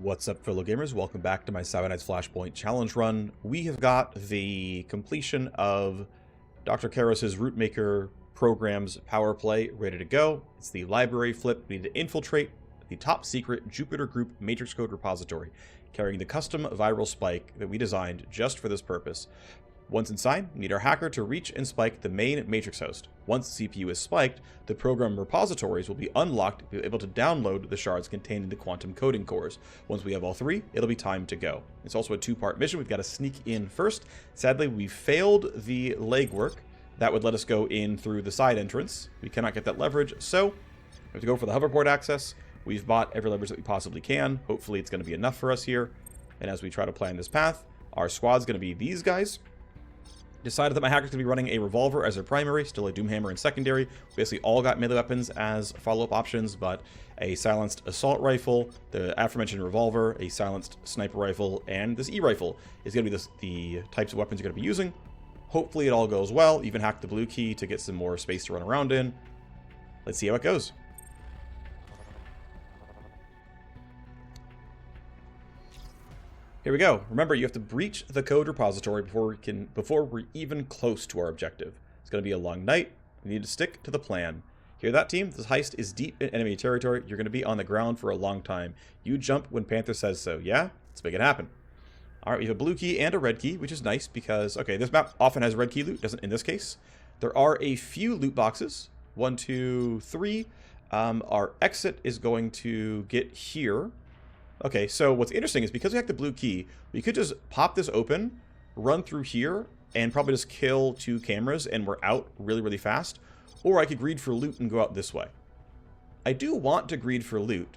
What's up, fellow gamers? Welcome back to my 7 Nights Flashpoint challenge run. We have got the completion of Dr. Karos's Rootmaker Programs power play ready to go. It's the library flip. We need to infiltrate the top secret Jupiter Group matrix code repository, carrying the custom viral spike that we designed just for this purpose. Once inside, we need our hacker to reach and spike the main matrix host. Once the CPU is spiked, the program repositories will be unlocked to be able to download the shards contained in the quantum coding cores. Once we have all three, it'll be time to go. It's also a two-part mission. We've got to sneak in first. Sadly, we failed the legwork. That would let us go in through the side entrance. We cannot get that leverage, so we have to go for the hoverboard access. We've bought every leverage that we possibly can. Hopefully it's going to be enough for us here. And as we try to plan this path, our squad's going to be these guys. Decided that my hacker's going to be running a revolver as their primary, still a doomhammer in secondary. We basically all got melee weapons as follow-up options, but a silenced assault rifle, the aforementioned revolver, a silenced sniper rifle, and this E-rifle is going to be the types of weapons you're going to be using. Hopefully it all goes well. Even hack the blue key to get some more space to run around in. Let's see how it goes. Here we go. Remember, you have to breach the code repository before we're even close to our objective. It's going to be a long night. We need to stick to the plan. Hear that, team? This heist is deep in enemy territory. You're going to be on the ground for a long time. You jump when Panther says so. Yeah? Let's make it happen. All right, we have a blue key and a red key, which is nice because, okay, this map often has red key loot. Doesn't in this case. There are a few loot boxes. 1, 2, 3. Our exit is going to get here. Okay, so what's interesting is because we have the blue key, we could just pop this open, run through here, and probably just kill 2 cameras, and we're out really, really fast. Or I could greed for loot and go out this way. I do want to greed for loot,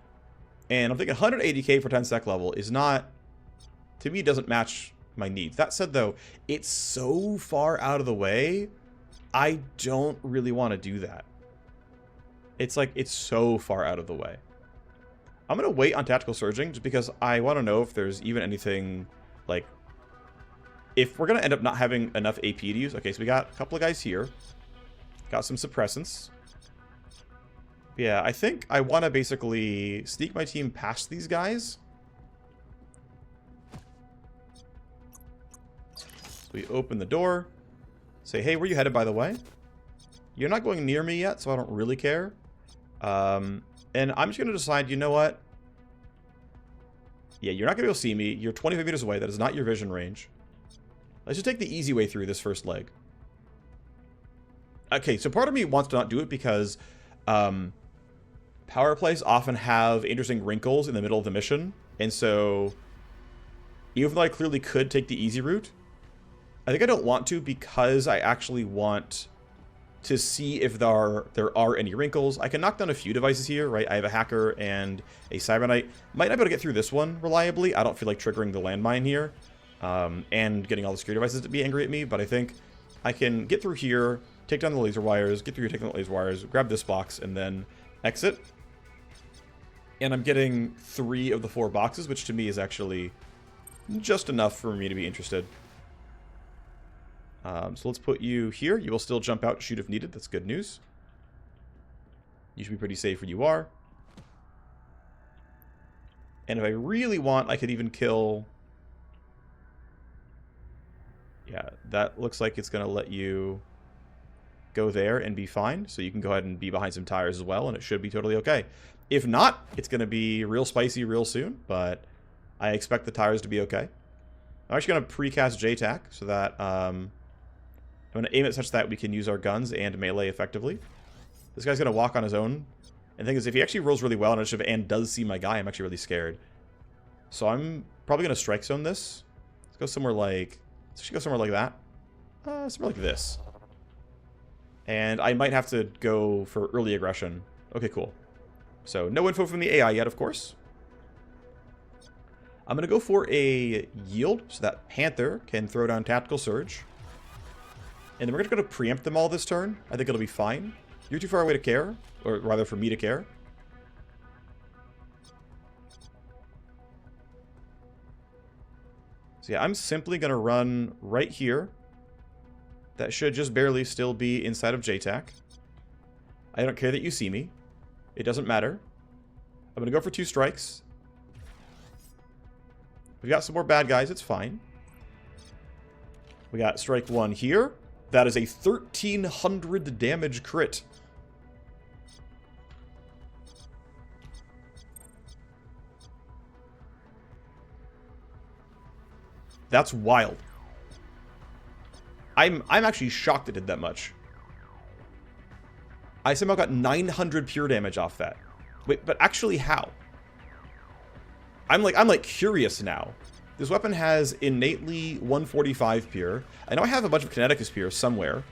and I'm thinking 180k for 10 sec level is not, to me, doesn't match my needs. That said, though, it's so far out of the way, I don't really want to do that. It's like, it's so far out of the way. I'm going to wait on tactical surging just because I want to know if there's even anything, like, if we're going to end up not having enough AP to use. Okay, so we got a couple of guys here. Got some suppressants. Yeah, I think I want to basically sneak my team past these guys. So we open the door. Say, hey, where are you headed, by the way? You're not going near me yet, so I don't really care. And I'm just going to decide, you know what? Yeah, you're not going to be able to see me. You're 25 meters away. That is not your vision range. Let's just take the easy way through this first leg. Okay, so part of me wants to not do it because power plays often have interesting wrinkles in the middle of the mission. And so, even though I clearly could take the easy route, I think I don't want to because I actually want to see if there are any wrinkles. I can knock down a few devices here, right? I have a hacker and a cyberknight. Might not be able to get through this one reliably. I don't feel like triggering the landmine here and getting all the security devices to be angry at me, but I think I can get through here, take down the laser wires, get through here, take down the laser wires, grab this box, and then exit. And I'm getting 3 of the 4 boxes, which to me is actually just enough for me to be interested. So let's put you here. You will still jump out, shoot if needed. That's good news. You should be pretty safe where you are. And if I really want, I could even kill... Yeah, that looks like it's going to let you go there and be fine. So you can go ahead and be behind some tires as well, and it should be totally okay. If not, it's going to be real spicy real soon, but I expect the tires to be okay. I'm actually going to precast JTAC so that... I'm going to aim it such that we can use our guns and melee effectively. This guy's going to walk on his own. And the thing is, if he actually rolls really well on initiative and does see my guy, I'm actually really scared. So I'm probably going to strike zone this. Let's go somewhere like... Let's go somewhere like that. Somewhere like this. And I might have to go for early aggression. Okay, cool. So no info from the AI yet, of course. I'm going to go for a yield so that Panther can throw down tactical surge. And then we're going to preempt them all this turn. I think it'll be fine. You're too far away to care. Or rather, for me to care. So yeah, I'm simply going to run right here. That should just barely still be inside of JTAC. I don't care that you see me. It doesn't matter. I'm going to go for 2 strikes. We got some more bad guys. It's fine. We got strike 1 here. That is a 1,300 damage crit. That's wild. I'm actually shocked it did that much. I somehow got 900 pure damage off that. Wait, but actually how? I'm like curious now. This weapon has innately 145 pure. I know I have a bunch of Kineticus pure somewhere.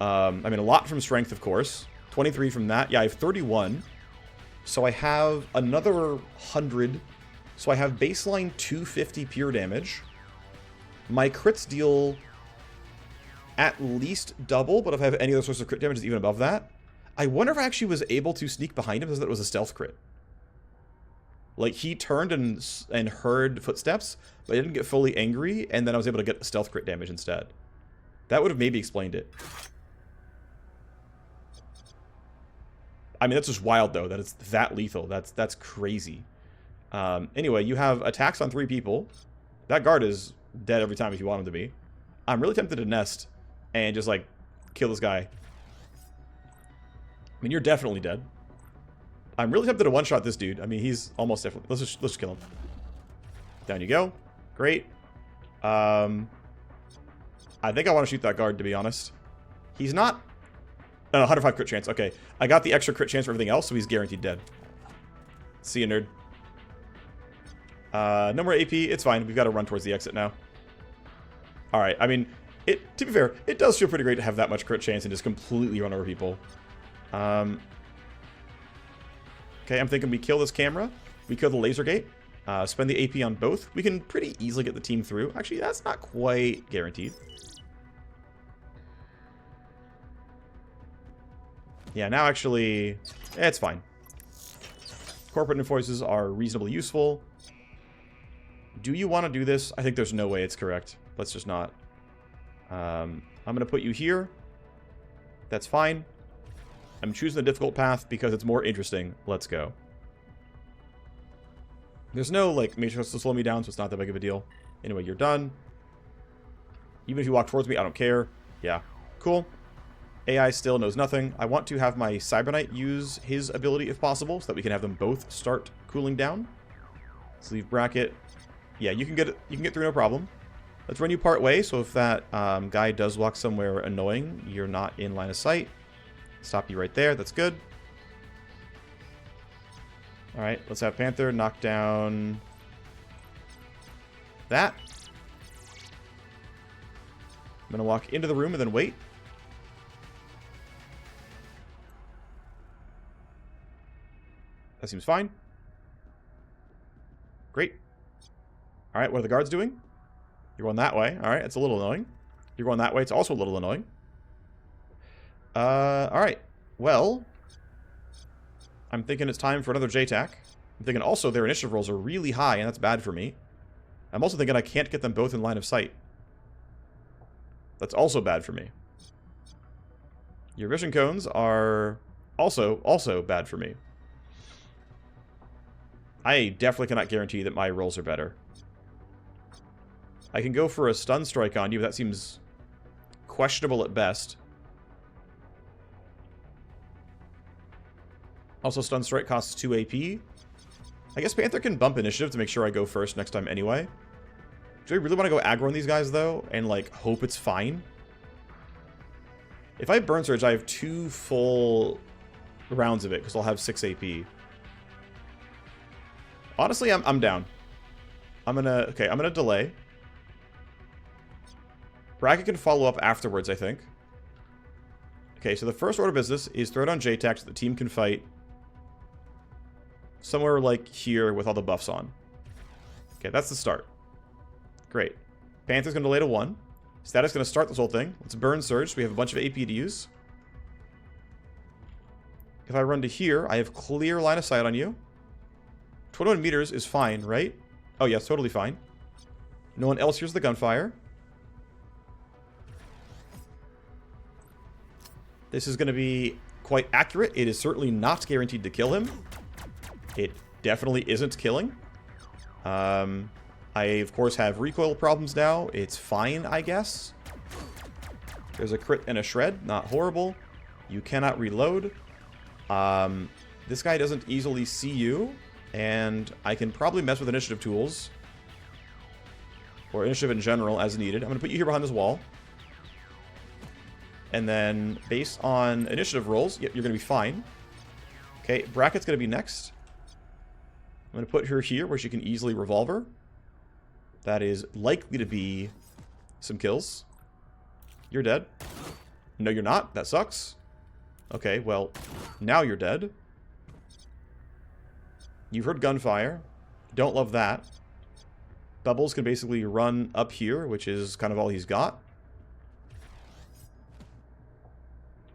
I mean, a lot from strength, of course. 23 from that. Yeah, I have 31. So I have another 100. So I have baseline 250 pure damage. My crits deal at least double, but if I have any other source of crit damage, it's even above that. I wonder if I actually was able to sneak behind him because it was a stealth crit. Like, he turned and heard footsteps, but I didn't get fully angry, and then I was able to get stealth crit damage instead. That would have maybe explained it. I mean, that's just wild, though, that it's that lethal. That's crazy. Anyway, you have attacks on 3 people. That guard is dead every time if you want him to be. I'm really tempted to nest and just, like, kill this guy. I mean, you're definitely dead. I'm really tempted to one-shot this dude. I mean, he's almost definitely... Let's just kill him. Down you go. Great. I think I want to shoot that guard, to be honest. He's not... 105 crit chance. Okay. I got the extra crit chance for everything else, so he's guaranteed dead. See you, nerd. No more AP. It's fine. We've got to run towards the exit now. Alright. I mean, to be fair, it does feel pretty great to have that much crit chance and just completely run over people. Okay, I'm thinking we kill this camera. We kill the laser gate. Spend the AP on both. We can pretty easily get the team through. Actually, that's not quite guaranteed. Yeah, now actually, it's fine. Corporate invoices are reasonably useful. Do you want to do this? I think there's no way it's correct. Let's just not. I'm going to put you here. That's fine. I'm choosing the difficult path because it's more interesting. Let's go. There's no, like, matrix to slow me down, so it's not that big of a deal. Anyway, you're done. Even if you walk towards me, I don't care. Yeah, cool. AI still knows nothing. I want to have my Cyber Knight use his ability if possible, so that we can have them both start cooling down. Sleeve bracket. Yeah, you can get through no problem. Let's run you part way, so if that guy does walk somewhere annoying, you're not in line of sight. Stop you right there. That's good. Alright, let's have Panther knock down that. I'm going to walk into the room and then wait. That seems fine. Great. Alright, what are the guards doing? You're going that way. Alright, it's a little annoying. You're going that way. It's also a little annoying. Alright. Well, I'm thinking it's time for another JTAC. I'm thinking also their initiative rolls are really high, and that's bad for me. I'm also thinking I can't get them both in line of sight. That's also bad for me. Your vision cones are also bad for me. I definitely cannot guarantee that my rolls are better. I can go for a stun strike on you, but that seems questionable at best. Also, stun strike costs 2 AP. I guess Panther can bump initiative to make sure I go first next time anyway. Do I really want to go aggro on these guys, though, and, like, hope it's fine? If I Burn Surge, I have 2 full rounds of it, because I'll have 6 AP. Honestly, I'm down. I'm gonna delay. Bracket can follow up afterwards, I think. Okay, so the first order of business is throw down JTAC so the team can fight somewhere like here with all the buffs on. Okay, that's the start. Great. Panther's going to delay to 1. Static's going to start this whole thing. Let's Burn Surge so we have a bunch of AP to use. If I run to here, I have clear line of sight on you. 21 meters is fine, right? Oh, yes, totally fine. No one else hears the gunfire. This is going to be quite accurate. It is certainly not guaranteed to kill him. It definitely isn't killing. I, of course, have recoil problems now. It's fine, I guess. There's a crit and a shred. Not horrible. You cannot reload. This guy doesn't easily see you. And I can probably mess with initiative tools. Or initiative in general as needed. I'm going to put you here behind this wall. And then, based on initiative rolls, yep, you're going to be fine. Okay, Bracket's going to be next. I'm going to put her here where she can easily revolver. That is likely to be some kills. You're dead. No, you're not. That sucks. Okay, well, now you're dead. You've heard gunfire. Don't love that. Bubbles can basically run up here, which is kind of all he's got.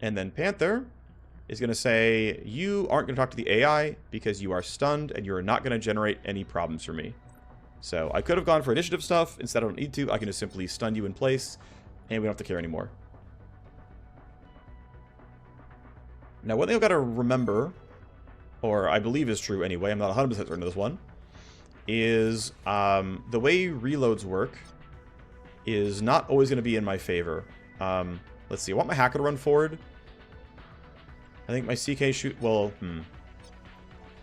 And then Panther is going to say, you aren't going to talk to the AI because you are stunned and you're not going to generate any problems for me. So I could have gone for initiative stuff. Instead, I don't need to. I can just simply stun you in place and we don't have to care anymore. Now, one thing I've got to remember, or I believe is true anyway, I'm not 100% certain of this one, is the way reloads work is not always going to be in my favor. Let's see, I want my hacker to run forward. I think my CK shoot... Well,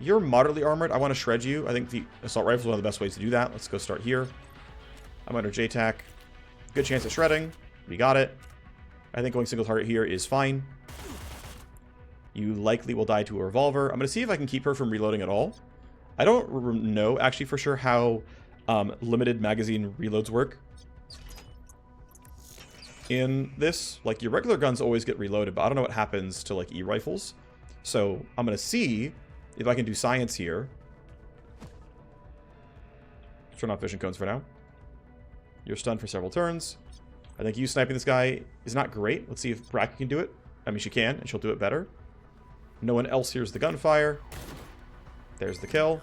You're moderately armored. I want to shred you. I think the assault rifle is one of the best ways to do that. Let's go start here. I'm under JTAC. Good chance at shredding. We got it. I think going single target here is fine. You likely will die to a revolver. I'm going to see if I can keep her from reloading at all. I don't know, actually, for sure how limited magazine reloads work. In this, like, your regular guns always get reloaded, but I don't know what happens to, like, E-rifles. So I'm going to see if I can do science here. Turn off vision cones for now. You're stunned for several turns. I think you sniping this guy is not great. Let's see if Bracken can do it. I mean, she can, and she'll do it better. No one else hears the gunfire. There's the kill.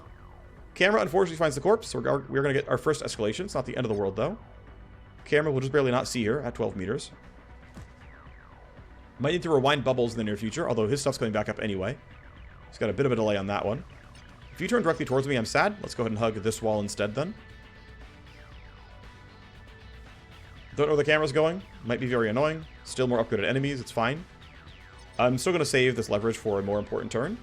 Camera, unfortunately, finds the corpse, so we're going to get our first escalation. It's not the end of the world, though. Camera will just barely not see her at 12 meters. Might need to rewind Bubbles in the near future, although his stuff's coming back up anyway. He's got a bit of a delay on that one. If you turn directly towards me, I'm sad. Let's go ahead and hug this wall instead, then. Don't know where the camera's going. Might be very annoying. Still more upgraded enemies. It's fine. I'm still going to save this leverage for a more important turn.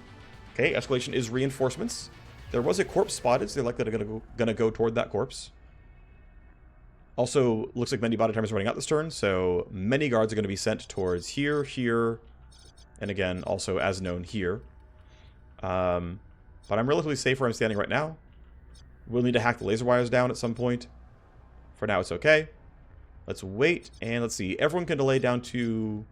Okay, escalation is reinforcements. There was a corpse spotted, so they're likely going to go toward that corpse. Also, looks like many body timers running out this turn, so many guards are going to be sent towards here, here, and again, also as known here. But I'm relatively safe where I'm standing right now. We'll need to hack the laser wires down at some point. For now, it's okay. Let's wait, and let's see. Everyone can delay down to...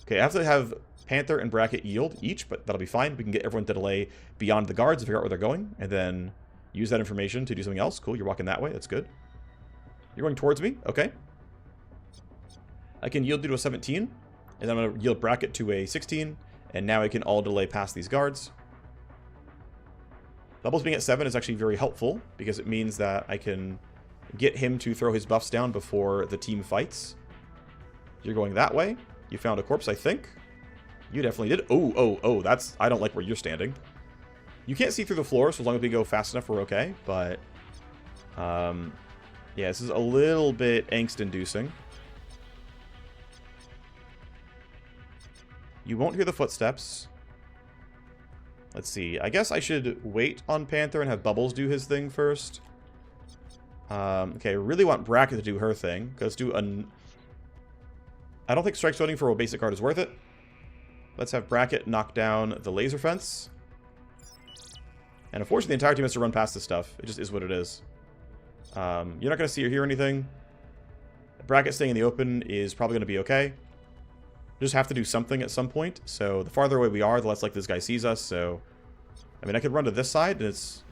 Okay, I have to have Panther and Bracket yield each, but that'll be fine. We can get everyone to delay beyond the guards to figure out where they're going, and then use that information to do something else. Cool, you're walking that way. That's good. You're going towards me? Okay. I can yield you to a 17, and then I'm going to yield Bracket to a 16, and now I can all delay past these guards. Bubbles being at 7 is actually very helpful, because it means that I can get him to throw his buffs down before the team fights. You're going that way. You found a corpse, I think. You definitely did. Oh, that's... I don't like where you're standing. You can't see through the floor, so as long as we go fast enough, we're okay, but... yeah, this is a little bit angst-inducing. You won't hear the footsteps. Let's see. I guess I should wait on Panther and have Bubbles do his thing first. Okay, I really want Bracket to do her thing. Let's do an... I don't think strike zoning for a basic card is worth it. Let's have Bracket knock down the laser fence. And unfortunately, the entire team has to run past this stuff. It just is what it is. You're not going to see or hear anything. Bracket staying in the open is probably going to be okay. We just have to do something at some point. So the farther away we are, the less likely this guy sees us. So, I mean, I could run to this side, and it's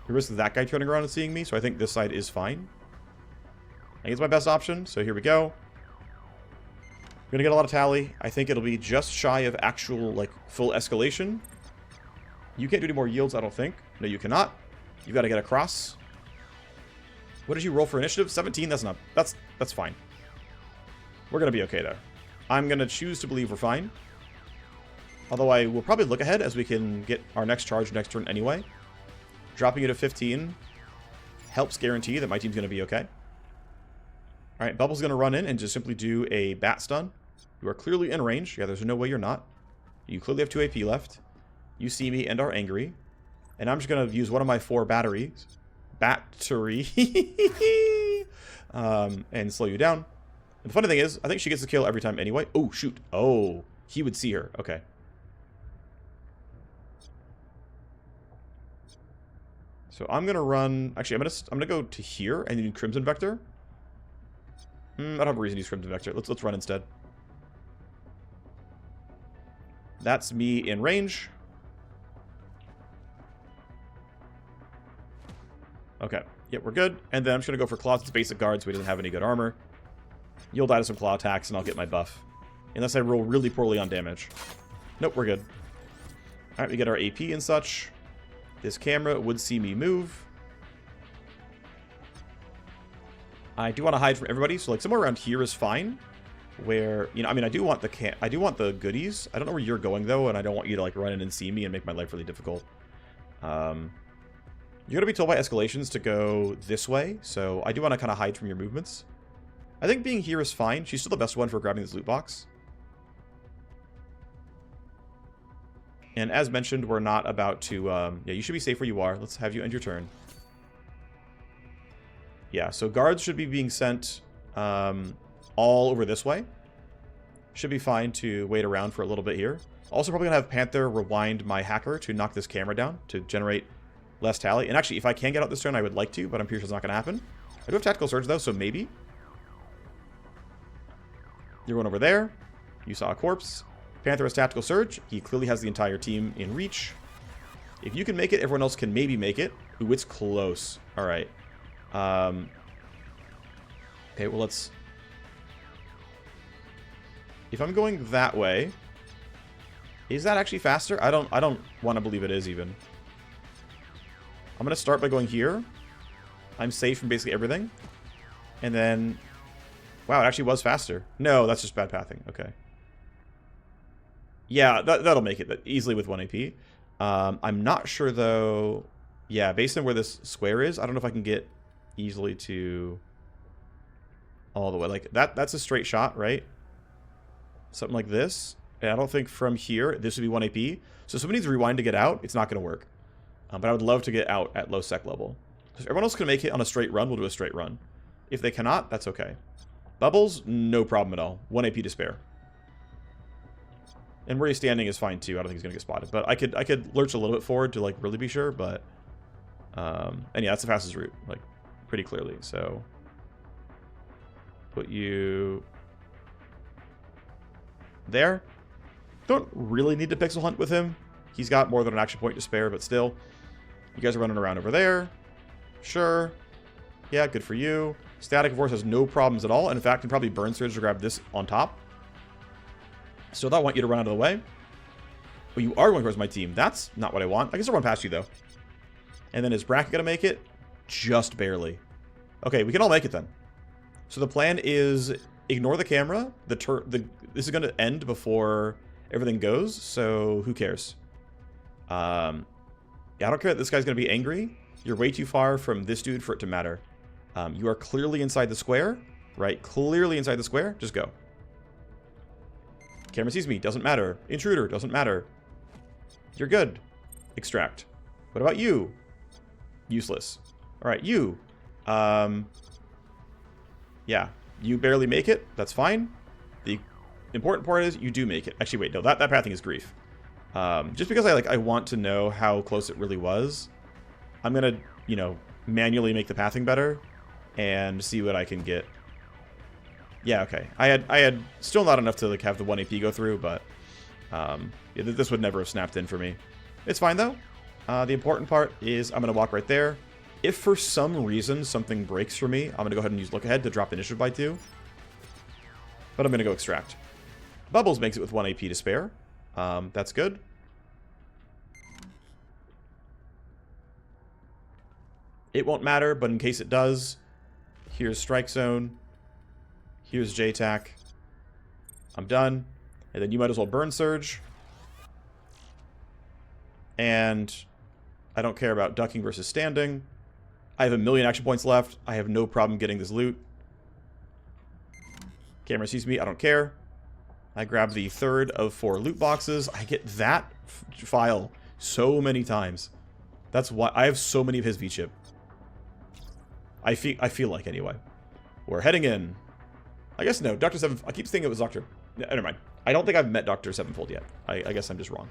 the risk of that guy turning around and seeing me. So I think this side is fine. I think it's my best option. So here we go. We're going to get a lot of tally. I think it'll be just shy of actual, like, full escalation. You can't do any more yields, I don't think. No, you cannot. You've got to get across. What did you roll for initiative? 17? That's not... That's fine. We're going to be okay there. I'm going to choose to believe we're fine. Although I will probably look ahead as we can get our next charge next turn anyway. Dropping you to 15. helps guarantee that my team's going to be okay. Alright, Bubble's going to run in and just simply do a bat stun. You are clearly in range. Yeah, there's no way you're not. You clearly have 2 AP left. You see me and are angry. And I'm just going to use one of my 4 batteries. And slow you down. And the funny thing is, I think she gets the kill every time anyway. Oh, shoot. Oh, he would see her. Okay. So I'm going to run... Actually, I'm going to go to here and do Crimson Vector. I don't have a reason to use Crimson Vector. Let's run instead. That's me in range. Okay. Yep, we're good. And then I'm just going to go for Claws. It's basic guard, so he doesn't have any good armor. You'll die to some claw attacks, and I'll get my buff. Unless I roll really poorly on damage. Nope, we're good. Alright, we get our AP and such. This camera would see me move. I do want to hide from everybody, so like somewhere around here is fine. Where, you know, I mean, I do want the goodies. I don't know where you're going though, and I don't want you to like run in and see me and make my life really difficult. You're gonna be told by escalations to go this way, so I do want to kind of hide from your movements. I think being here is fine. She's still the best one for grabbing this loot box. And as mentioned, we're not about to... yeah, you should be safe where you are. Let's have you end your turn. Yeah, so guards should be being sent all over this way. Should be fine to wait around for a little bit here. Also probably going to have Panther rewind my hacker to knock this camera down to generate less tally. And actually, if I can get out this turn, I would like to, but I'm pretty sure it's not going to happen. I do have Tactical Surge, though, so maybe. You're going over there. You saw a corpse. Panther has Tactical Surge. He clearly has the entire team in reach. If you can make it, everyone else can maybe make it. Ooh, it's close. All right. Okay, well, let's... If I'm going that way... Is that actually faster? I don't want to believe it is, even. I'm going to start by going here. I'm safe from basically everything. And then... Wow, it actually was faster. No, that's just bad pathing. Okay. Yeah, that'll make it easily with 1 AP. I'm not sure, though... Yeah, based on where this square is, I don't know if I can get easily to... all the way. Like, that's a straight shot, right? Something like this. And I don't think from here, this would be 1 AP. So if somebody needs to rewind to get out, it's not going to work. But I would love to get out at low sec level. If everyone else can make it on a straight run, we'll do a straight run. If they cannot, that's okay. Bubbles, no problem at all. 1 AP to spare. And where he's standing is fine too. I don't think he's going to get spotted. But I could lurch a little bit forward to like really be sure. But and yeah, that's the fastest route, like pretty clearly. So put you there. Don't really need to pixel hunt with him. He's got more than an action point to spare, but still. You guys are running around over there. Sure. Yeah, good for you. Static, of course, has no problems at all. And in fact, can probably burn surge to grab this on top. Still not want you to run out of the way. But you are going towards my team. That's not what I want. I can still run past you, though. And then is Bracket going to make it? Just barely. Okay, we can all make it then. So the plan is ignore the camera. This is going to end before everything goes, so who cares? Yeah, I don't care that this guy's going to be angry. You're way too far from this dude for it to matter. You are clearly inside the square, right? Clearly inside the square. Just go. Camera sees me. Doesn't matter. Intruder. Doesn't matter. You're good. Extract. What about you? Useless. All right, you. Yeah, you barely make it. That's fine. The important part is you do make it. Actually, wait, no, that pathing is grief. Just because I want to know how close it really was, I'm gonna, you know, manually make the pathing better and see what I can get. Yeah, okay. I had still not enough to like have the 1 AP go through, but yeah, this would never have snapped in for me. It's fine though. The important part is I'm gonna walk right there. If for some reason something breaks for me, I'm gonna go ahead and use look ahead to drop initiative by 2. But I'm gonna go extract. Bubbles makes it with 1 AP to spare. That's good. It won't matter, but in case it does, here's Strike Zone. Here's J-Tac. I'm done. And then you might as well Burn Surge. And I don't care about ducking versus standing. I have 1,000,000 action points left. I have no problem getting this loot. Camera sees me. I don't care. I grab the 3rd of 4 loot boxes. I get that file so many times. That's why I have so many of his V-chip. I feel like, anyway. We're heading in. I guess no. Dr. Seven... I keep thinking it was Dr... Never mind. I don't think I've met Dr. Sevenfold yet. I guess I'm just wrong.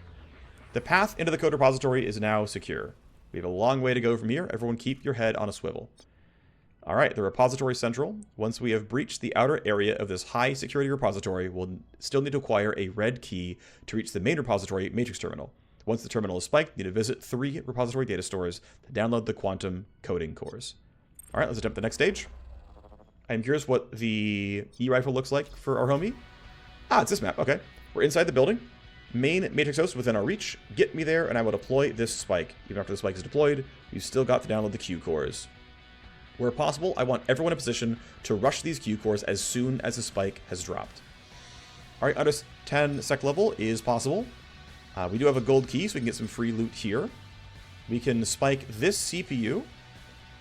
The path into the code repository is now secure. We have a long way to go from here. Everyone keep your head on a swivel. Alright, the repository central. Once we have breached the outer area of this high security repository, we'll still need to acquire a red key to reach the main repository matrix terminal. Once the terminal is spiked, you need to visit 3 repository data stores to download the quantum coding cores. Alright, let's attempt the next stage. I'm curious what the E-rifle looks like for our homie. Ah, it's this map. Okay. We're inside the building. Main matrix host within our reach. Get me there, and I will deploy this spike. Even after the spike is deployed, you've still got to download the Q cores. Where possible, I want everyone in position to rush these Q cores as soon as the spike has dropped. Alright, under 10 sec level is possible. We do have a gold key, so we can get some free loot here. We can spike this CPU,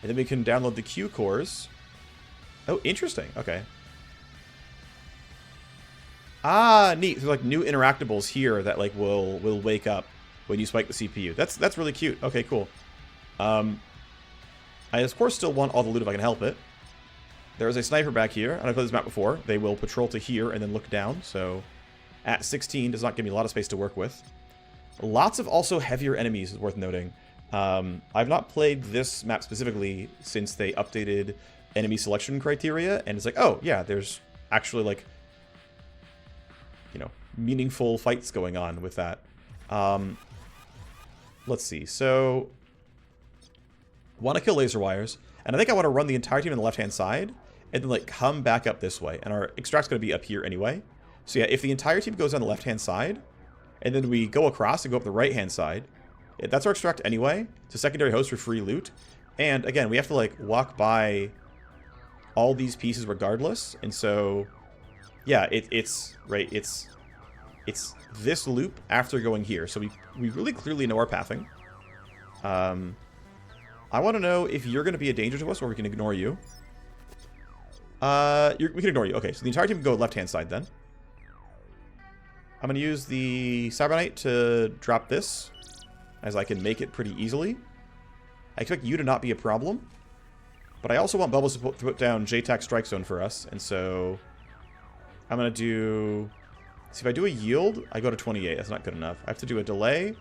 and then we can download the Q cores. Oh, interesting. Okay. Ah, neat. There's like new interactables here that like will wake up when you spike the CPU. That's really cute. Okay, cool. I of course still want all the loot if I can help it. There is a sniper back here, and I've played this map before. They will patrol to here and then look down. So at 16 does not give me a lot of space to work with. Lots of also heavier enemies is worth noting. I've not played this map specifically since they updated enemy selection criteria, and it's like, oh yeah, there's actually like, you know, meaningful fights going on with that. Let's see. So, want to kill laser wires, and I think I want to run the entire team on the left-hand side, and then like come back up this way. And our extract's going to be up here anyway. So yeah, if the entire team goes on the left-hand side, and then we go across and go up the right-hand side, that's our extract anyway. It's a secondary host for free loot. And again, we have to like walk by all these pieces regardless. And so, yeah, it's this loop after going here. So we really clearly know our pathing. I want to know if you're going to be a danger to us or we can ignore you. We can ignore you. Okay, so the entire team can go left-hand side then. I'm going to use the Cybernite to drop this, as I can make it pretty easily. I expect you to not be a problem, but I also want Bubbles to put down JTAC Strike Zone for us, and so I'm going to do... See, if I do a yield, I go to 28. That's not good enough. I have to do a delay.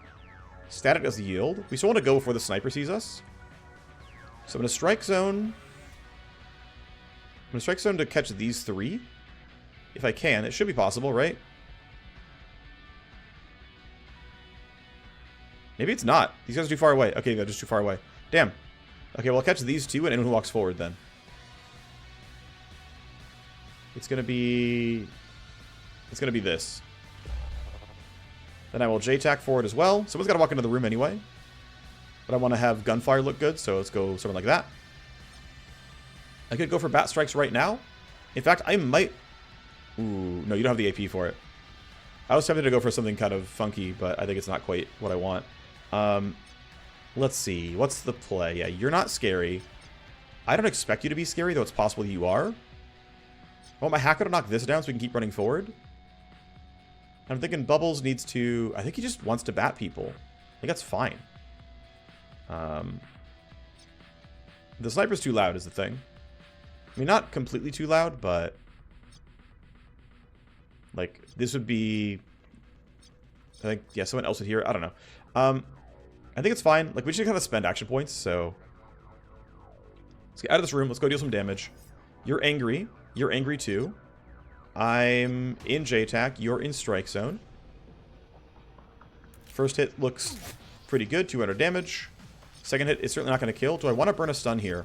Static does the yield. We still want to go before the sniper sees us. So I'm going to Strike Zone. I'm going to Strike Zone to catch these 3. If I can. It should be possible, right? Maybe it's not. These guys are too far away. Okay, they're just too far away. Damn. Okay, well, I'll catch these 2 and anyone who walks forward then. It's going to be... It's going to be this. Then I will JTAC forward as well. Someone's got to walk into the room anyway. But I want to have gunfire look good, so let's go something like that. I could go for bat strikes right now. In fact, I might... Ooh, no, you don't have the AP for it. I was tempted to go for something kind of funky, but I think it's not quite what I want. Let's see. What's the play? Yeah, you're not scary. I don't expect you to be scary, though it's possible you are. I want my hacker to knock this down so we can keep running forward. I'm thinking Bubbles needs to... I think he just wants to bat people. I think that's fine. The sniper's too loud is the thing. I mean, not completely too loud, but... Like, this would be... I think, yeah, someone else would hear it. I don't know. I think it's fine. Like, we should kind of spend action points, so... Let's get out of this room. Let's go deal some damage. You're angry. You're angry, too. I'm in JTAC. You're in Strike Zone. First hit looks pretty good. 200 damage. Second hit is certainly not going to kill. Do I want to burn a stun here?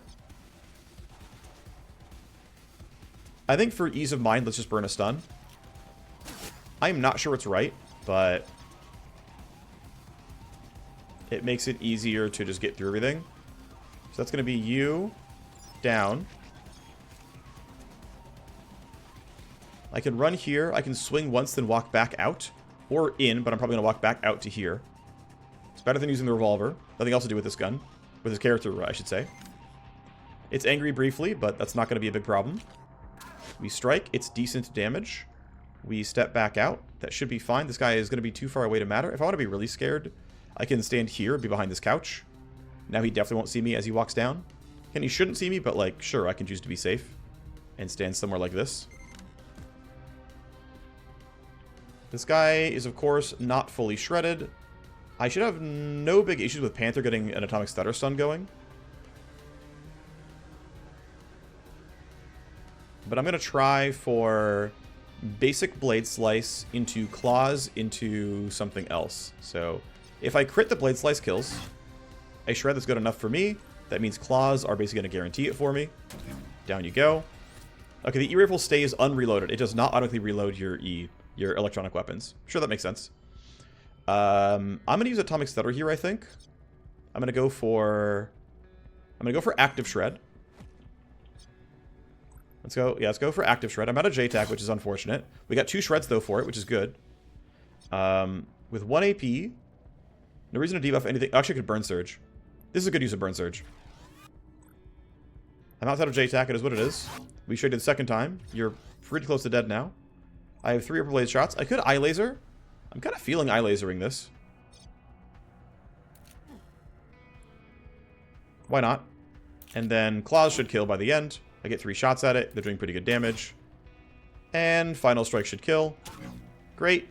I think for ease of mind, let's just burn a stun. I'm not sure what's right, but it makes it easier to just get through everything. So that's going to be you down. I can run here. I can swing once, then walk back out. Or in, but I'm probably going to walk back out to here. It's better than using the revolver. Nothing else to do with this gun. With this character, I should say. It's angry briefly, but that's not going to be a big problem. We strike. It's decent damage. We step back out. That should be fine. This guy is going to be too far away to matter. If I want to be really scared, I can stand here, be behind this couch. Now he definitely won't see me as he walks down. And he shouldn't see me, but like, sure, I can choose to be safe and stand somewhere like this. This guy is, of course, not fully shredded. I should have no big issues with Panther getting an atomic stutter stun going. But I'm going to try for basic blade slice into claws into something else. So if I crit the blade slice kills, a shred that's good enough for me. That means claws are basically going to guarantee it for me. Down you go. Okay, the E-rifle stays unreloaded. It does not automatically reload your electronic weapons. Sure, that makes sense. I'm going to use atomic stutter here, I think. I'm going to go for active shred. Let's go. Yeah, let's go for active shred. I'm out of J-Tac, which is unfortunate. We got 2 shreds, though, for it, which is good. With 1 AP, no reason to debuff anything. Actually, I could Burn Surge. This is a good use of Burn Surge. I'm outside of J-Tac. It is what it is. We traded the second time. You're pretty close to dead now. I have 3 upper blade shots. I could Eye Laser. I'm kind of feeling Eye Lasering this. Why not? And then Claws should kill by the end. I get 3 shots at it. They're doing pretty good damage. And Final Strike should kill. Great.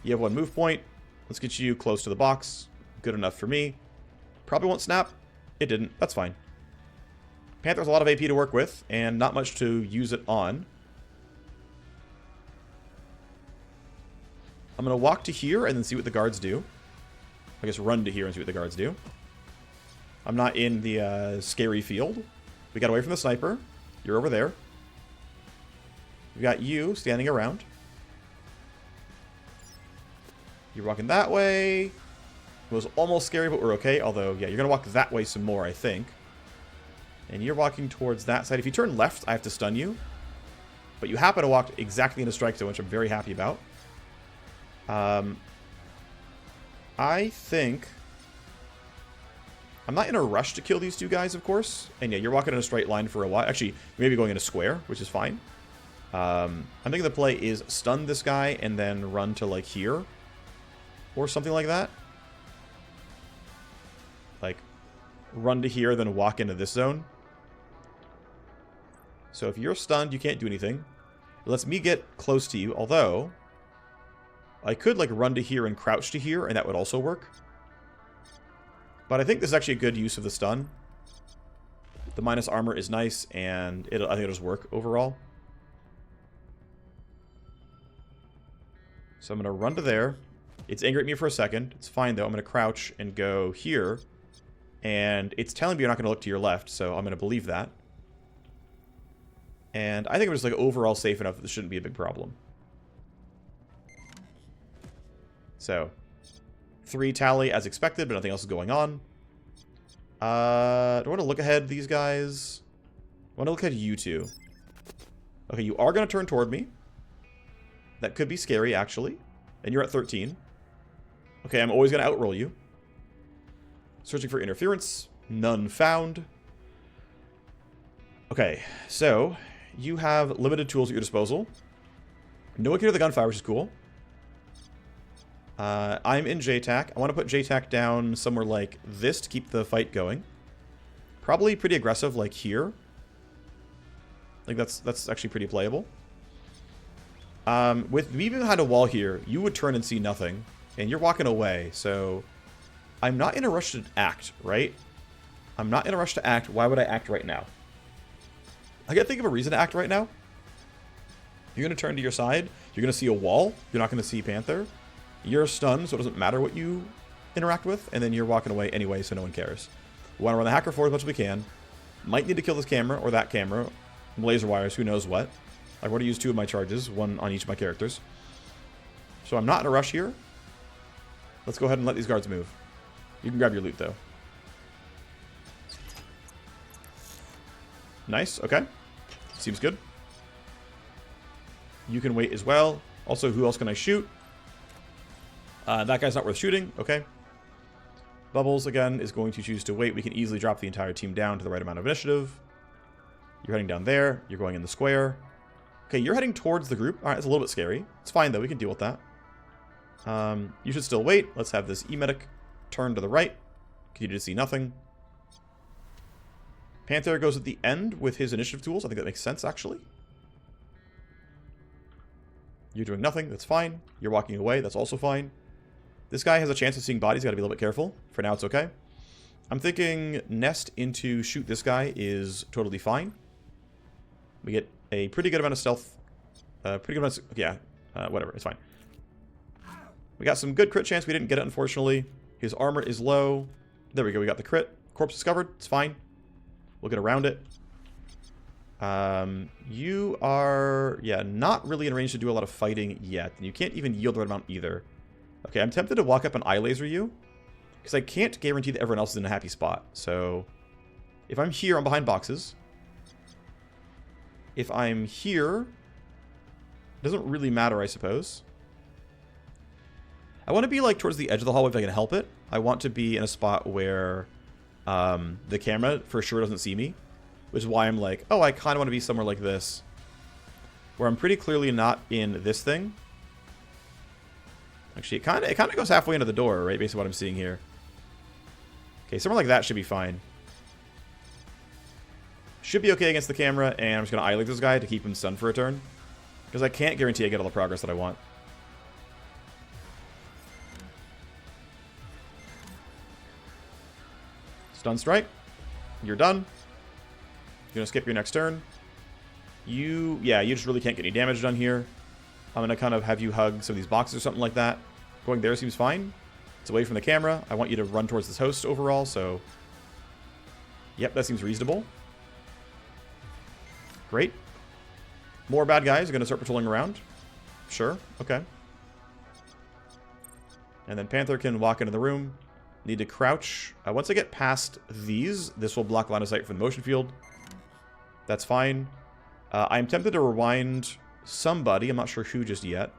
You have 1 move point. Let's get you close to the box. Good enough for me. Probably won't snap. It didn't. That's fine. Panther has a lot of AP to work with, and not much to use it on. I'm going to walk to here and then see what the guards do. I guess run to here and see what the guards do. I'm not in the scary field. We got away from the sniper. You're over there. We got you standing around. You're walking that way. It was almost scary, but we're okay. Although, yeah, you're going to walk that way some more, I think. And you're walking towards that side. If you turn left, I have to stun you. But you happen to walk exactly into strike zone, which I'm very happy about. I think... I'm not in a rush to kill these 2 guys, of course. And yeah, you're walking in a straight line for a while. Actually, maybe going in a square, which is fine. I'm thinking the play is stun this guy and then run to, like, here. Or something like that. Like, run to here, then walk into this zone. So if you're stunned, you can't do anything. It lets me get close to you, although... I could, like, run to here and crouch to here, and that would also work. But I think this is actually a good use of the stun. The minus armor is nice, and I think it'll just work overall. So I'm going to run to there. It's angry at me for a second. It's fine, though. I'm going to crouch and go here. And it's telling me you're not going to look to your left, so I'm going to believe that. And I think I'm just, like, overall safe enough that this shouldn't be a big problem. So, 3 tally as expected, but nothing else is going on. Do I want to look ahead these guys? I want to look ahead you 2. Okay, you are going to turn toward me. That could be scary, actually. And you're at 13. Okay, I'm always going to outroll you. Searching for interference. None found. Okay, so you have limited tools at your disposal. No one can hear the gunfire, which is cool. I'm in J-Tac. I want to put J-Tac down somewhere like this to keep the fight going. Probably pretty aggressive, like here. Like that's actually pretty playable. With me behind a wall here, you would turn and see nothing, and you're walking away. So I'm not in a rush to act, right? I'm not in a rush to act. Why would I act right now? I gotta think of a reason to act right now. You're gonna turn to your side. You're gonna see a wall. You're not gonna see Panther. You're stunned, so it doesn't matter what you interact with, and then you're walking away anyway, so no one cares. We want to run the hacker forward as much as we can. Might need to kill this camera, or that camera. Laser wires, who knows what. I've already used 2 of my charges, 1 on each of my characters. So I'm not in a rush here. Let's go ahead and let these guards move. You can grab your loot, though. Nice, okay. Seems good. You can wait as well. Also, who else can I shoot? That guy's not worth shooting. Okay. Bubbles, again, is going to choose to wait. We can easily drop the entire team down to the right amount of initiative. You're heading down there. You're going in the square. Okay, you're heading towards the group. All right, it's a little bit scary. It's fine, though. We can deal with that. You should still wait. Let's have this E-Medic turn to the right. Continue to see nothing. Panther goes at the end with his initiative tools. I think that makes sense, actually. You're doing nothing. That's fine. You're walking away. That's also fine. This guy has a chance of seeing bodies. Got to be a little bit careful. For now, it's okay. I'm thinking nest into shoot this guy is totally fine. We get a pretty good amount of stealth. Pretty good amount of... Yeah, whatever. It's fine. We got some good crit chance. We didn't get it, unfortunately. His armor is low. There we go. We got the crit. Corpse discovered. It's fine. We'll get around it. You are... Yeah, not really in range to do a lot of fighting yet. And you can't even yield the right amount either. Okay, I'm tempted to walk up and eye laser you. Because I can't guarantee that everyone else is in a happy spot. So, if I'm here, I'm behind boxes. If I'm here, it doesn't really matter, I suppose. I want to be like towards the edge of the hallway if I can help it. I want to be in a spot where the camera for sure doesn't see me. Which is why I'm like, oh, I kind of want to be somewhere like this. Where I'm pretty clearly not in this thing. Actually, it kind of goes halfway into the door, right? Based on what I'm seeing here. Okay, somewhere like that should be fine. Should be okay against the camera, and I'm just going to eye look this guy to keep him stunned for a turn. Because I can't guarantee I get all the progress that I want. Stun strike. You're done. You're going to skip your next turn. You just really can't get any damage done here. I'm going to kind of have you hug some of these boxes or something like that. Going there seems fine. It's away from the camera. I want you to run towards this host overall, so... Yep, that seems reasonable. Great. More bad guys are going to start patrolling around. Sure, okay. And then Panther can walk into the room. Need to crouch. Once I get past these, this will block line of sight from the motion field. That's fine. I'm tempted to rewind somebody. I'm not sure who just yet.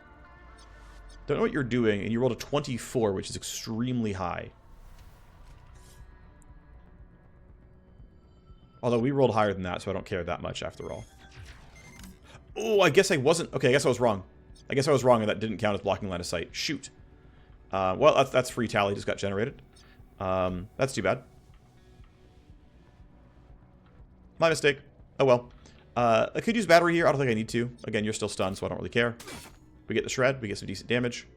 Don't know what you're doing, and you rolled a 24, which is extremely high. Although we rolled higher than that, so I don't care that much after all. Oh, I guess I wasn't... Okay, I guess I was wrong. I guess I was wrong, and that didn't count as blocking line of sight. Shoot. Well, that's free tally just got generated. That's too bad. My mistake. Oh well. I could use battery here. I don't think I need to. Again, you're still stunned, so I don't really care. We get the shred. We get some decent damage.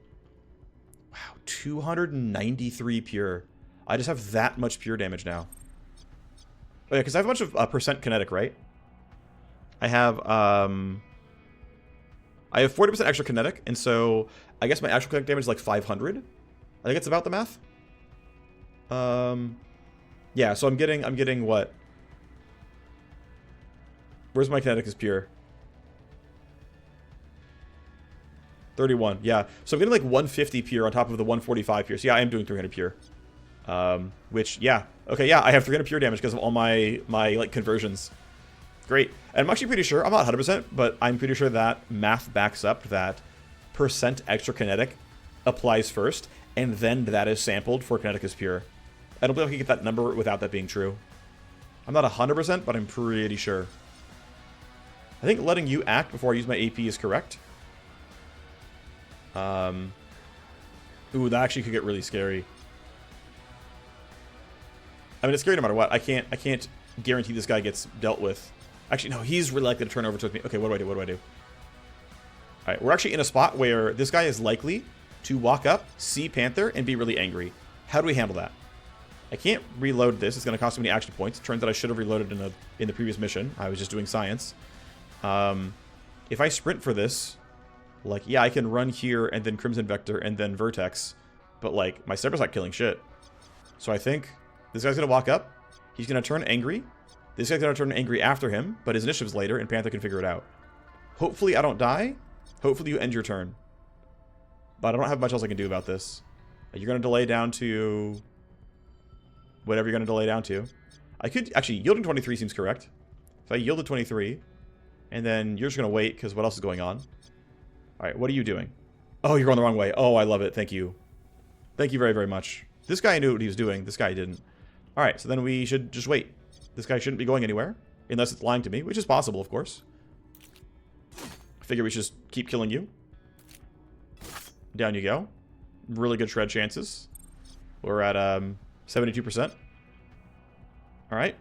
Wow, 293 pure. I just have that much pure damage now. Oh yeah, because I have a bunch of percent kinetic, right? I have 40% extra kinetic, and so I guess my actual kinetic damage is like 500. I think it's about the math. Yeah, so I'm getting what? Where's my kinetic is pure? 31, yeah. So I'm getting like 150 pure on top of the 145 pure. So yeah, I am doing 300 pure. Which, yeah. Okay, yeah, I have 300 pure damage because of all my like conversions. Great. And I'm actually pretty sure, I'm not 100%, but I'm pretty sure that math backs up that percent extra kinetic applies first, and then that is sampled for kinetic is pure. I don't believe I can get that number without that being true. I'm not 100%, but I'm pretty sure. I think letting you act before I use my AP is correct. Ooh, that actually could get really scary. I mean, it's scary no matter what. I can't guarantee this guy gets dealt with. Actually, no, he's really likely to turn over towards me. Okay, what do I do? What do I do? Alright, we're actually in a spot where this guy is likely to walk up, see Panther, and be really angry. How do we handle that? I can't reload this. It's going to cost me many action points. It turns out I should have reloaded in the previous mission. I was just doing science. If I sprint for this, like, yeah, I can run here and then Crimson Vector and then Vertex, but, like, my sniper's not killing shit. So I think this guy's going to walk up. He's going to turn angry. This guy's going to turn angry after him, but his initiative's later, and Panther can figure it out. Hopefully I don't die. Hopefully you end your turn. But I don't have much else I can do about this. You're going to delay down to... whatever you're going to delay down to. I could... Actually, yielding 23 seems correct. If I yield to 23, and then you're just going to wait, because what else is going on? Alright, what are you doing? Oh, you're going the wrong way. Oh, I love it. Thank you. Thank you very, very much. This guy knew what he was doing. This guy didn't. Alright, so then we should just wait. This guy shouldn't be going anywhere. Unless it's lying to me, which is possible, of course. I figure we should just keep killing you. Down you go. Really good shred chances. We're at 72%. Alright.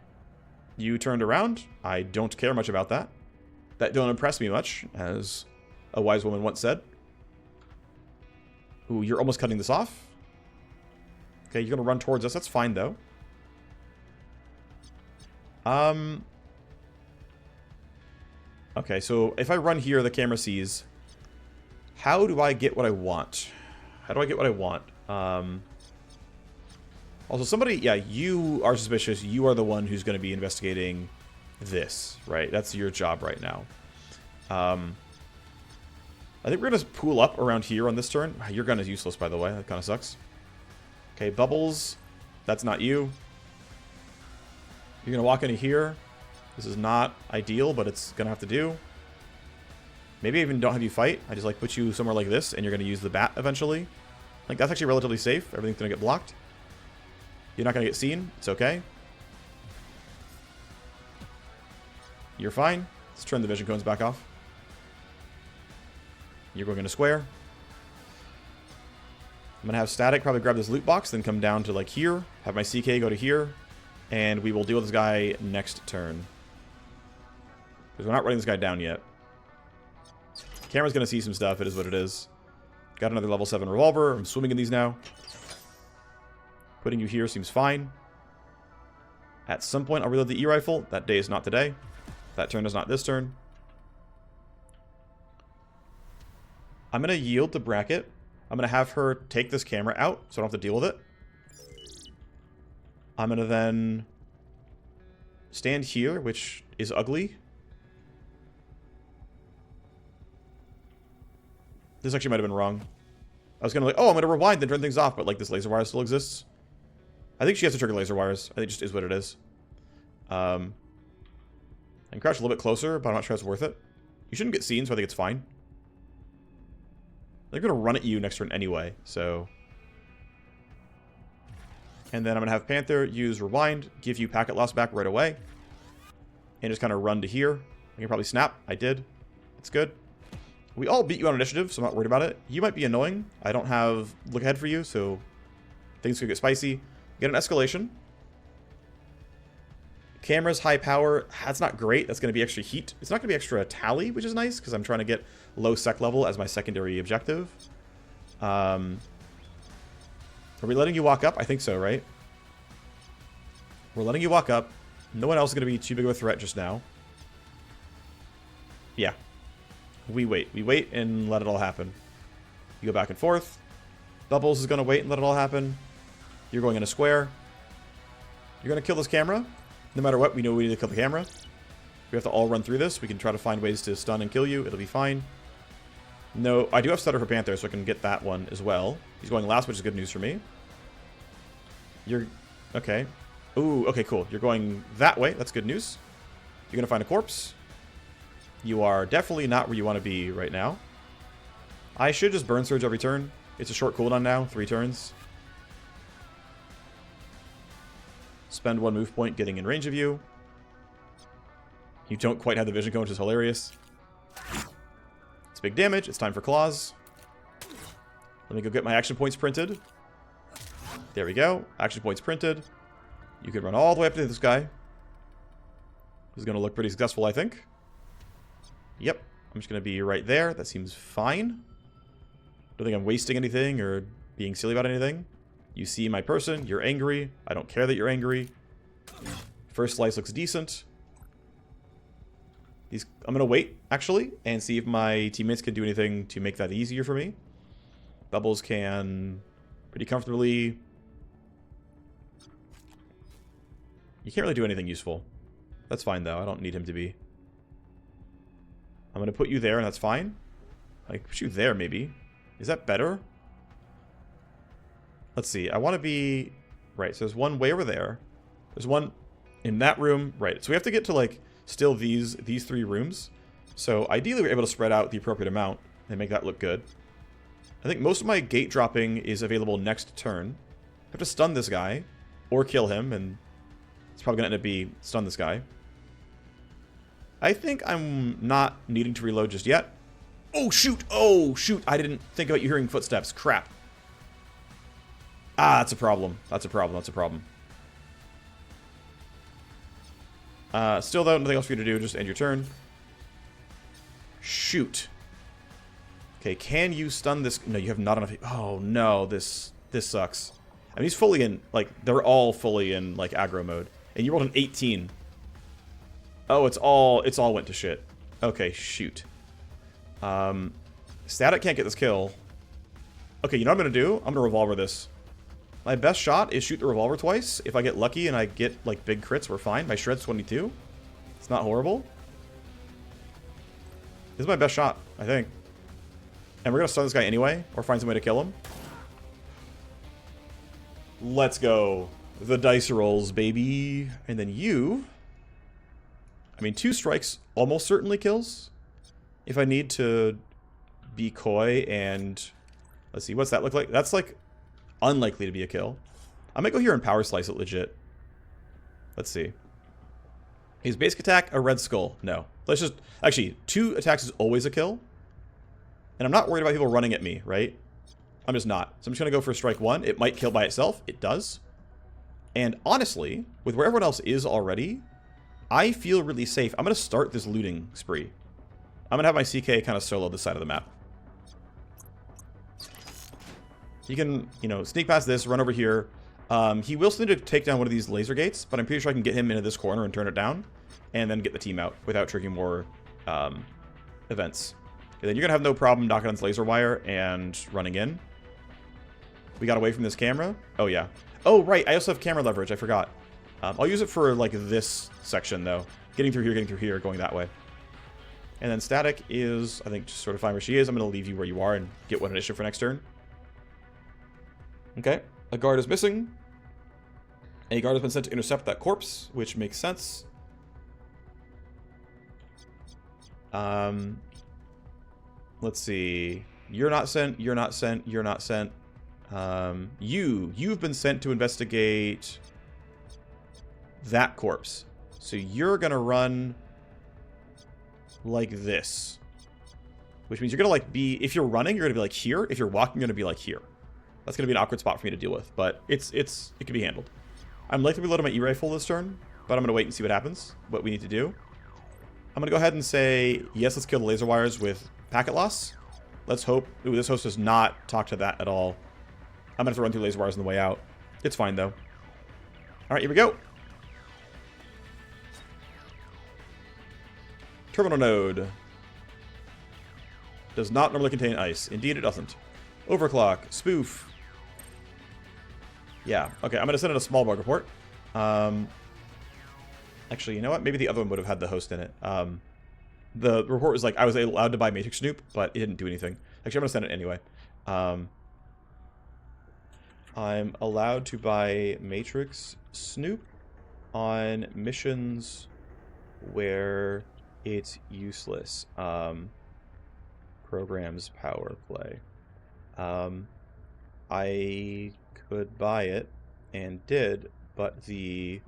You turned around. I don't care much about that. That don't impress me much, as a wise woman once said. Ooh, you're almost cutting this off. Okay, you're going to run towards us. That's fine, though. Okay, so if I run here, the camera sees. How do I get what I want? How do I get what I want? Also, somebody... Yeah, you are suspicious. You are the one who's going to be investigating this, right? That's your job right now. I think we're going to pool up around here on this turn. Your gun is useless, by the way. That kind of sucks. Okay, Bubbles. That's not you. You're going to walk into here. This is not ideal, but it's going to have to do. Maybe I even don't have you fight. I just, like, put you somewhere like this, and you're going to use the bat eventually. Like, that's actually relatively safe. Everything's going to get blocked. You're not going to get seen. It's okay. You're fine. Let's turn the vision cones back off. You're going into square. I'm going to have Static probably grab this loot box, then come down to, like, here. Have my CK go to here. And we will deal with this guy next turn. Because we're not running this guy down yet. Camera's going to see some stuff. It is what it is. Got another level 7 revolver. I'm swimming in these now. Putting you here seems fine. At some point, I'll reload the E-rifle. That day is not today. That turn is not this turn. I'm going to yield the bracket. I'm going to have her take this camera out so I don't have to deal with it. I'm going to then stand here, which is ugly. This actually might have been wrong. I was going to like, oh, I'm going to rewind and turn things off, but like this laser wire still exists. I think she has to trigger laser wires. I think it just is what it is. I can crouch a little bit closer, but I'm not sure it's worth it. You shouldn't get seen, so I think it's fine. They're going to run at you next turn anyway, so... And then I'm going to have Panther use Rewind, give you packet loss back right away. And just kind of run to here. I can probably snap. I did. It's good. We all beat you on initiative, so I'm not worried about it. You might be annoying. I don't have look ahead for you, so things could get spicy. Get an escalation. Camera's high power. That's not great. That's going to be extra heat. It's not going to be extra tally, which is nice, because I'm trying to get low sec level as my secondary objective. Are we letting you walk up? I think so, right? We're letting you walk up. No one else is going to be too big of a threat just now. Yeah. We wait. We wait and let it all happen. You go back and forth. Bubbles is going to wait and let it all happen. You're going in a square. You're going to kill this camera. No matter what, we know we need to kill the camera. We have to all run through this. We can try to find ways to stun and kill you. It'll be fine. No, I do have Stutter for Panther, so I can get that one as well. He's going last, which is good news for me. You're... Okay. Ooh, okay, cool. You're going that way. That's good news. You're going to find a corpse. You are definitely not where you want to be right now. I should just Burn Surge every turn. It's a short cooldown now. 3 turns. Spend 1 move point getting in range of you. You don't quite have the vision cone, which is hilarious. It's big damage. It's time for claws. Let me go get my action points printed. There we go. Action points printed. You can run all the way up to this guy. This is going to look pretty successful, I think. Yep. I'm just going to be right there. That seems fine. Don't think I'm wasting anything or being silly about anything. You see my person. You're angry. I don't care that you're angry. First slice looks decent. I'm going to wait, actually, and see if my teammates can do anything to make that easier for me. Bubbles can pretty comfortably... You can't really do anything useful. That's fine, though. I don't need him to be. I'm going to put you there, and that's fine. I can put you there, maybe. Is that better? Let's see. I want to be... Right, so there's one way over there. There's one in that room. Right, so we have to get to, like... Still these 3 rooms. So ideally we're able to spread out the appropriate amount and make that look good. I think most of my gate dropping is available next turn. I have to stun this guy or kill him, and it's probably going to end up be stun this guy. I think I'm not needing to reload just yet. Oh, shoot. Oh, shoot. I didn't think about you hearing footsteps. Crap. Ah, that's a problem. That's a problem. That's a problem. Still, though, nothing else for you to do. Just end your turn. Shoot. Okay, can you stun this? No, you have not enough. Oh, no. This sucks. I mean, he's fully in, like, they're all fully in, like, aggro mode. And you rolled an 18. Oh, it's all went to shit. Okay, shoot. Static can't get this kill. Okay, you know what I'm going to do? I'm going to revolver this. My best shot is shoot the revolver twice. If I get lucky and I get, like, big crits, we're fine. My shred's 22. It's not horrible. This is my best shot, I think. And we're going to stun this guy anyway, or find some way to kill him. Let's go. The dice rolls, baby. And then you... I mean, 2 strikes almost certainly kills. If I need to be coy and... Let's see, what's that look like? That's, like, unlikely to be a kill. I might go here and power slice it legit. Let's see. His basic attack, a red skull. No. Let's just... Actually, 2 attacks is always a kill. And I'm not worried about people running at me, right? I'm just not. So I'm just going to go for strike 1. It might kill by itself. It does. And honestly, with where everyone else is already, I feel really safe. I'm going to start this looting spree. I'm going to have my CK kind of solo this side of the map. You can, you know, sneak past this, run over here. He will still need to take down one of these laser gates, but I'm pretty sure I can get him into this corner and turn it down, and then get the team out without triggering more events. And then you're going to have no problem knocking on this laser wire and running in. We got away from this camera. Oh, yeah. Oh, right. I also have camera leverage. I forgot. I'll use it for, like, this section, though. Getting through here, going that way. And then Static is, I think, just sort of fine where she is. I'm going to leave you where you are and get 1 initiative for next turn. Okay. A guard is missing. A guard has been sent to intercept that corpse, which makes sense. Let's see. You're not sent. You're not sent. You're not sent. You've been sent to investigate that corpse. So you're going to run like this. Which means you're going to, like, be... If you're running, you're going to be, like, here. If you're walking, you're going to be, like, here. That's going to be an awkward spot for me to deal with. But it can be handled. I'm likely to be loading my E-rifle this turn. But I'm going to wait and see what happens. What we need to do. I'm going to go ahead and say, yes, let's kill the laser wires with packet loss. Let's hope... Ooh, this host does not talk to that at all. I'm going to have to run through laser wires on the way out. It's fine, though. Alright, here we go. Terminal node. Does not normally contain ice. Indeed, it doesn't. Overclock. Spoof. Yeah. Okay, I'm going to send in a small bug report. Actually, you know what? Maybe the other one would have had the host in it. The report was like, I was allowed to buy Matrix Snoop, but it didn't do anything. Actually, I'm going to send it anyway. I'm allowed to buy Matrix Snoop on missions where it's useless. Programs power play. I could buy it and did, but the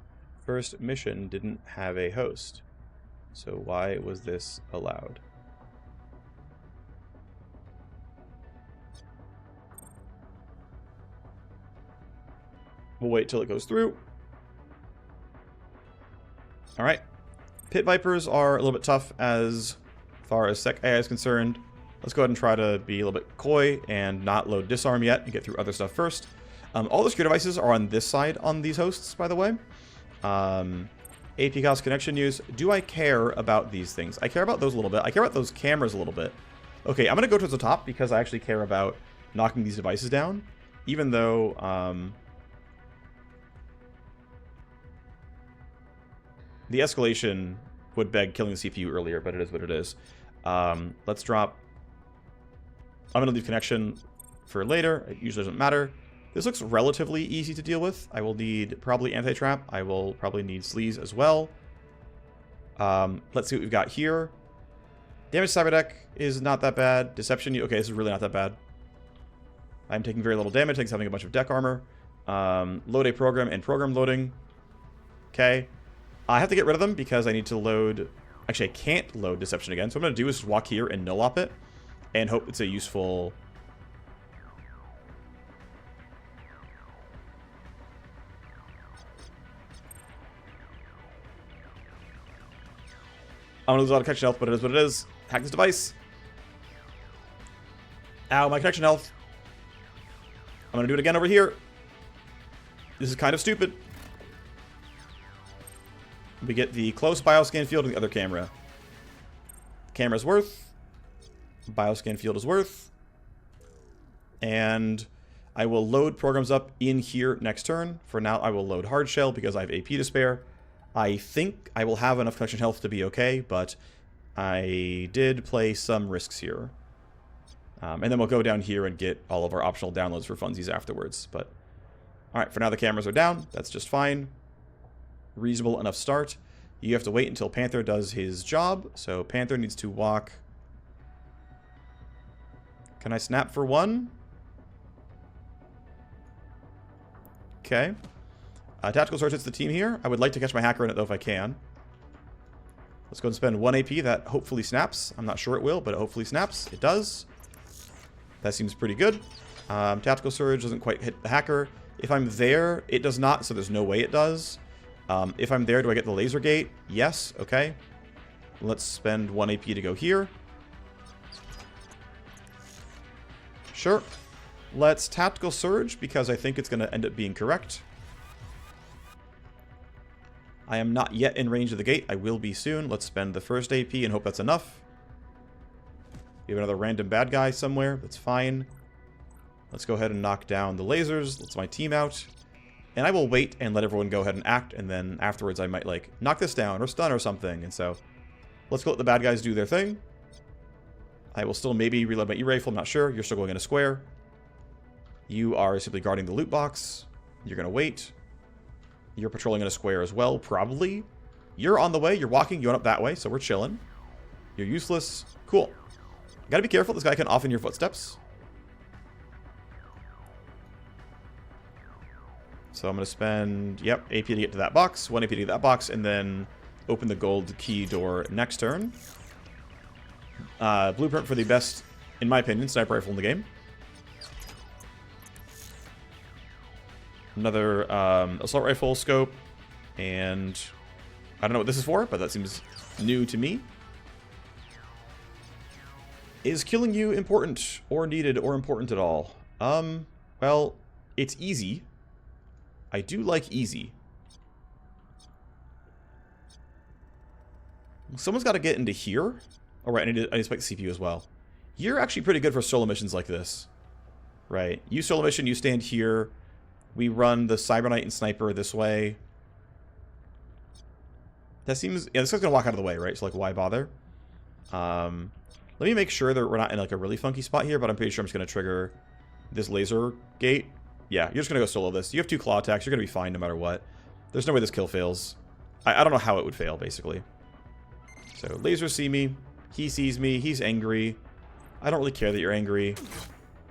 first mission didn't have a host. So why was this allowed? We'll wait till it goes through. Alright. Pit Vipers are a little bit tough as far as Sec AI is concerned. Let's go ahead and try to be a little bit coy and not load disarm yet and get through other stuff first. All the secure devices are on this side on these hosts, by the way. AP cost connection use. Do I care about these things? I care about those a little bit. I care about those cameras a little bit. Okay, I'm going to go towards the top because I actually care about knocking these devices down. Even though... the escalation would beg killing the CPU earlier, but it is what it is. Let's drop... I'm going to leave connection for later. It usually doesn't matter. This looks relatively easy to deal with. I will need probably anti-trap. I will probably need sleaze as well. Let's see what we've got here. Damage to cyberdeck is not that bad. Deception... Okay, this is really not that bad. I'm taking very little damage, thanks to having a bunch of deck armor. Load a program and program loading. Okay. I have to get rid of them because I need to load Actually, I can't load deception again. So what I'm going to do is just walk here and null-op it. And hope it's a useful... I'm going to lose a lot of connection health, but it is what it is. Hack this device. Ow, my connection health. I'm going to do it again over here. This is kind of stupid. We get the close bioscan field and the other camera. Camera's worth. Bioscan field is worth. And I will load programs up in here next turn. For now, I will load hard shell because I have AP to spare. I think I will have enough connection health to be okay, but I did play some risks here. And then we'll go down here and get all of our optional downloads for funsies afterwards. But all right, for now the cameras are down. That's just fine. Reasonable enough start. You have to wait until Panther does his job. So Panther needs to walk. Can I snap for one? Okay. Tactical Search hits the team here. I would like to catch my hacker in it, though, if I can. Let's go and spend 1 AP. That hopefully snaps. I'm not sure it will, but it hopefully snaps. It does. That seems pretty good. Tactical Surge doesn't quite hit the hacker. If I'm there, it does not, so there's no way it does. If I'm there, do I get the laser gate? Yes. Okay. Let's spend 1 AP to go here. Sure. Let's Tactical Surge, because I think it's going to end up being correct. I am not yet in range of the gate. I will be soon. Let's spend the first AP and hope that's enough. We have another random bad guy somewhere. That's fine. Let's go ahead and knock down the lasers. Let's my team out. And I will wait and let everyone go ahead and act. And then afterwards I might, like, knock this down or stun or something. And so let's go let the bad guys do their thing. I will still maybe reload my E-rifle. I'm not sure. You're still going in a square. You are simply guarding the loot box. You're going to wait. You're patrolling in a square as well, probably. You're on the way. You're walking. You went up that way, so we're chilling. You're useless. Cool. Gotta be careful. This guy can off in your footsteps. So I'm going to spend, yep, AP to get to that box. 1 AP to get that box, and then open the gold key door next turn. Blueprint for the best, in my opinion, sniper rifle in the game. Another assault rifle scope, and I don't know what this is for, but that seems new to me. Is killing you important, or needed, or important at all? Well, it's easy. I do like easy. Someone's got to get into here. Oh, right, I need to spike the CPU as well. You're actually pretty good for solo missions like this. Right, you solo mission, you stand here. We run the Cyber Knight and Sniper this way. That seems... Yeah, this guy's going to walk out of the way, right? So, like, why bother? Let me make sure that we're not in, like, a really funky spot here, but I'm pretty sure I'm just going to trigger this laser gate. Yeah, you're just going to go solo this. You have 2 claw attacks. You're going to be fine no matter what. There's no way this kill fails. I don't know how it would fail, basically. So, lasers see me. He sees me. He's angry. I don't really care that you're angry.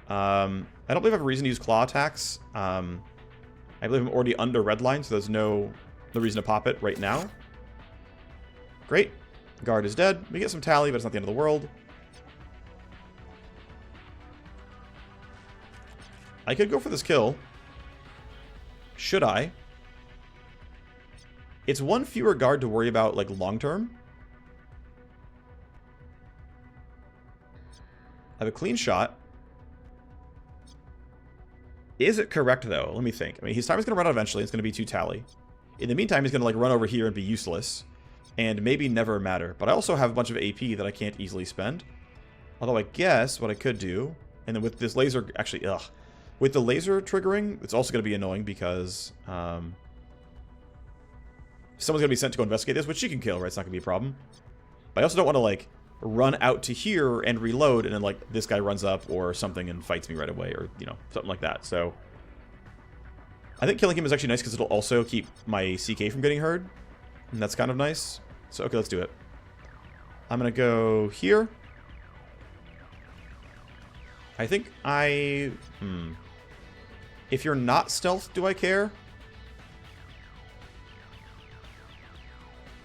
I don't believe I have a reason to use claw attacks. I believe I'm already under red line, so there's no reason to pop it right now. Great. Guard is dead. We get some tally, but it's not the end of the world. I could go for this kill. Should I? It's 1 fewer guard to worry about, like, long term. I have a clean shot. Is it correct, though? Let me think. I mean, his time is going to run out eventually. It's going to be 2 tally. In the meantime, he's going to, like, run over here and be useless. And maybe never matter. But I also have a bunch of AP that I can't easily spend. Although I guess what I could do... And then with this laser... Actually, ugh. With the laser triggering, it's also going to be annoying because... someone's going to be sent to go investigate this, which she can kill, right? It's not going to be a problem. But I also don't want to, like, run out to here and reload, and then, like, this guy runs up or something and fights me right away, or, you know, something like that. So I think killing him is actually nice because it'll also keep my CK from getting heard, and that's kind of nice. So, okay, let's do it. I'm going to go here. I think I... If you're not stealth, do I care?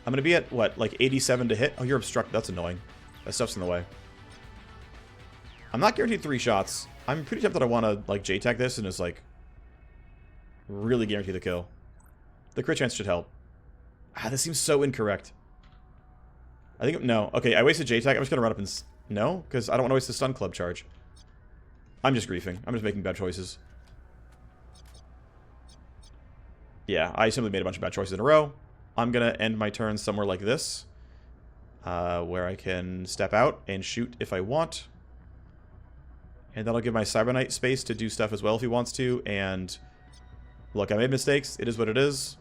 I'm going to be at, what, like 87 to hit? Oh, you're obstructed. That's annoying. That stuff's in the way. I'm not guaranteed 3 shots. I'm pretty tempted I want to, like, J-tag this and just, like, really guarantee the kill. The crit chance should help. Ah, this seems so incorrect. I think, no. Okay, I wasted J-tag. I'm just going to run up and... No? Because I don't want to waste the stun club charge. I'm just griefing. I'm just making bad choices. Yeah, I simply made a bunch of bad choices in a row. I'm going to end my turn somewhere like this. Where I can step out and shoot if I want. And that'll give my Cyber Knight space to do stuff as well if he wants to. And look, I made mistakes. It is what it is.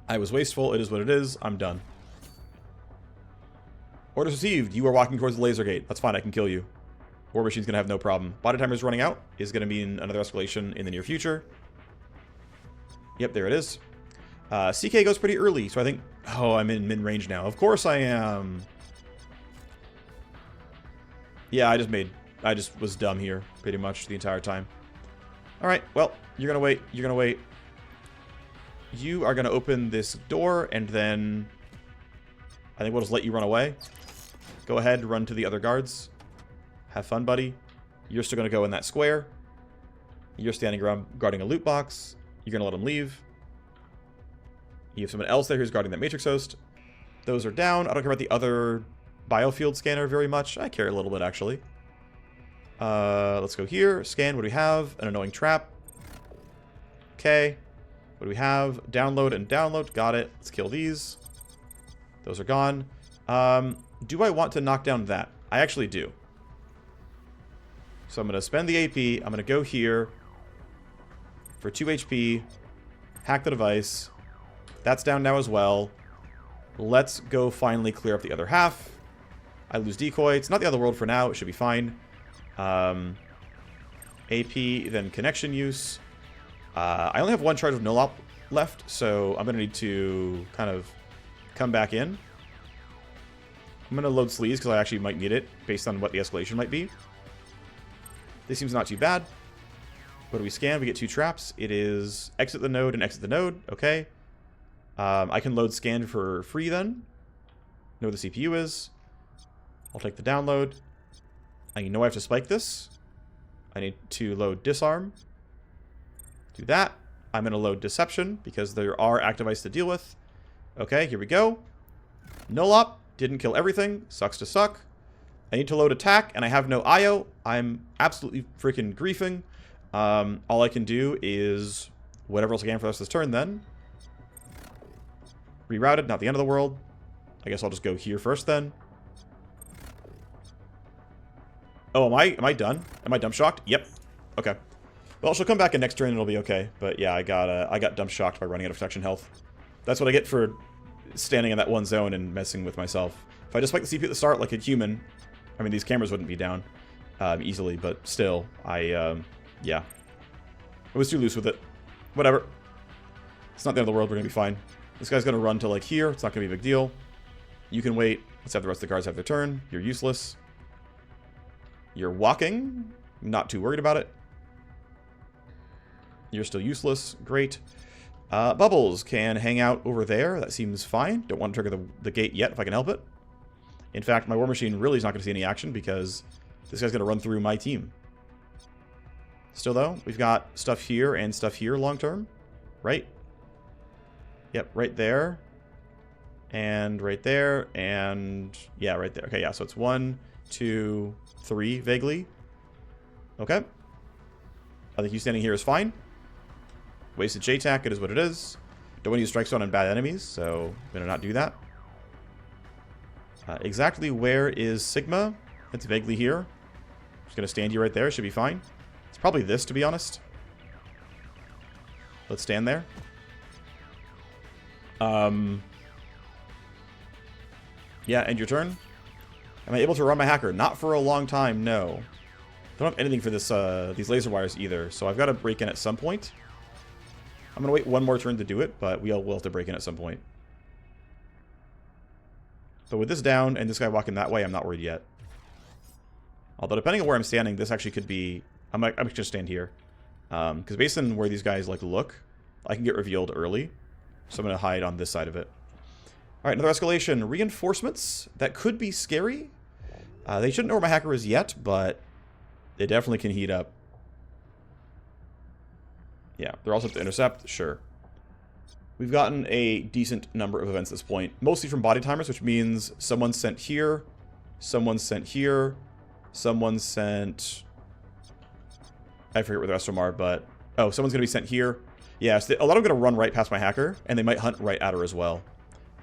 I was wasteful. It is what it is. I'm done. Orders received. You are walking towards the laser gate. That's fine. I can kill you. War Machine's going to have no problem. Body timer is running out. Is going to mean another escalation in the near future. Yep, there it is. CK goes pretty early, so I think... Oh, I'm in mid-range now. Of course I am. Yeah, I just was dumb here, pretty much, the entire time. Alright, well, you're gonna wait. You're gonna wait. You are gonna open this door, and then... I think we'll just let you run away. Go ahead, run to the other guards. Have fun, buddy. You're still gonna go in that square. You're standing around guarding a loot box. You're gonna let them leave. You have someone else there who's guarding that matrix host. Those are down. I don't care about the other biofield scanner very much. I care a little bit, actually. Let's go here. Scan. What do we have? An annoying trap. Okay. What do we have? Download and download. Got it. Let's kill these. Those are gone. Do I want to knock down that? I actually do. So I'm going to spend the AP. I'm going to go here for 2 HP. Hack the device. That's down now as well. Let's go finally clear up the other half. I lose decoy. It's not the other world for now. It should be fine. AP, then connection use. I only have 1 charge of no-op left, so I'm going to need to kind of come back in. I'm going to load sleeves because I actually might need it based on what the escalation might be. This seems not too bad. What do we scan? We get 2 traps. It is exit the node and exit the node. Okay. I can load scan for free then. Know where the CPU is. I'll take the download. I know I have to spike this. I need to load disarm. Do that. I'm going to load deception because there are active ice to deal with. Okay, here we go. Null-op. Didn't kill everything. Sucks to suck. I need to load attack, and I have no IO. I'm absolutely freaking griefing. All I can do is whatever else I can for the rest of this turn then. Rerouted, not the end of the world. I guess I'll just go here first then. Oh, am I done? Am I dump shocked? Yep. Okay. Well, she'll come back in next turn and it'll be okay. But yeah, I got dump shocked by running out of protection health. That's what I get for standing in that one zone and messing with myself. If I just spike the CPU at the start like a human, I mean, these cameras wouldn't be down easily, but still, yeah. I was too loose with it. Whatever. It's not the end of the world. We're going to be fine. This guy's going to run to, like, here. It's not going to be a big deal. You can wait. Let's have the rest of the guards have their turn. You're useless. You're walking. Not too worried about it. You're still useless. Great. Bubbles can hang out over there. That seems fine. Don't want to trigger the gate yet if I can help it. In fact, my War Machine really is not going to see any action because this guy's going to run through my team. Still, though, we've got stuff here and stuff here long term. Right? Yep, right there. And right there. And yeah, right there. Okay, yeah, so it's 1, 2, 3, vaguely. Okay. I think you standing here is fine. Wasted J-Tac, it is what it is. Don't want to use Strike Zone on bad enemies, so I'm going to not do that. Exactly where is Sigma? It's vaguely here. Just going to stand you right there. Should be fine. It's probably this, to be honest. Let's stand there. Yeah, end your turn. Am I able to run my hacker? Not for a long time, no. Don't have anything for this these laser wires either, so I've got to break in at some point. I'm going to wait one more turn to do it, but we'll have to break in at some point. But with this down and this guy walking that way, I'm not worried yet. Although depending on where I'm standing, this actually could be... I'm just just stand here. Because based on where these guys like look, I can get revealed early. So I'm going to hide on this side of it. Alright, another escalation. Reinforcements. That could be scary. They shouldn't know where my hacker is yet, but they definitely can heat up. Yeah, they're also up to intercept. Sure. We've gotten a decent number of events at this point. Mostly from body timers, which means someone's sent here. Someone's sent here. Someone's sent... I forget where the rest of them are, but... Oh, someone's going to be sent here. Yeah, so a lot of them are going to run right past my hacker, and they might hunt right at her as well.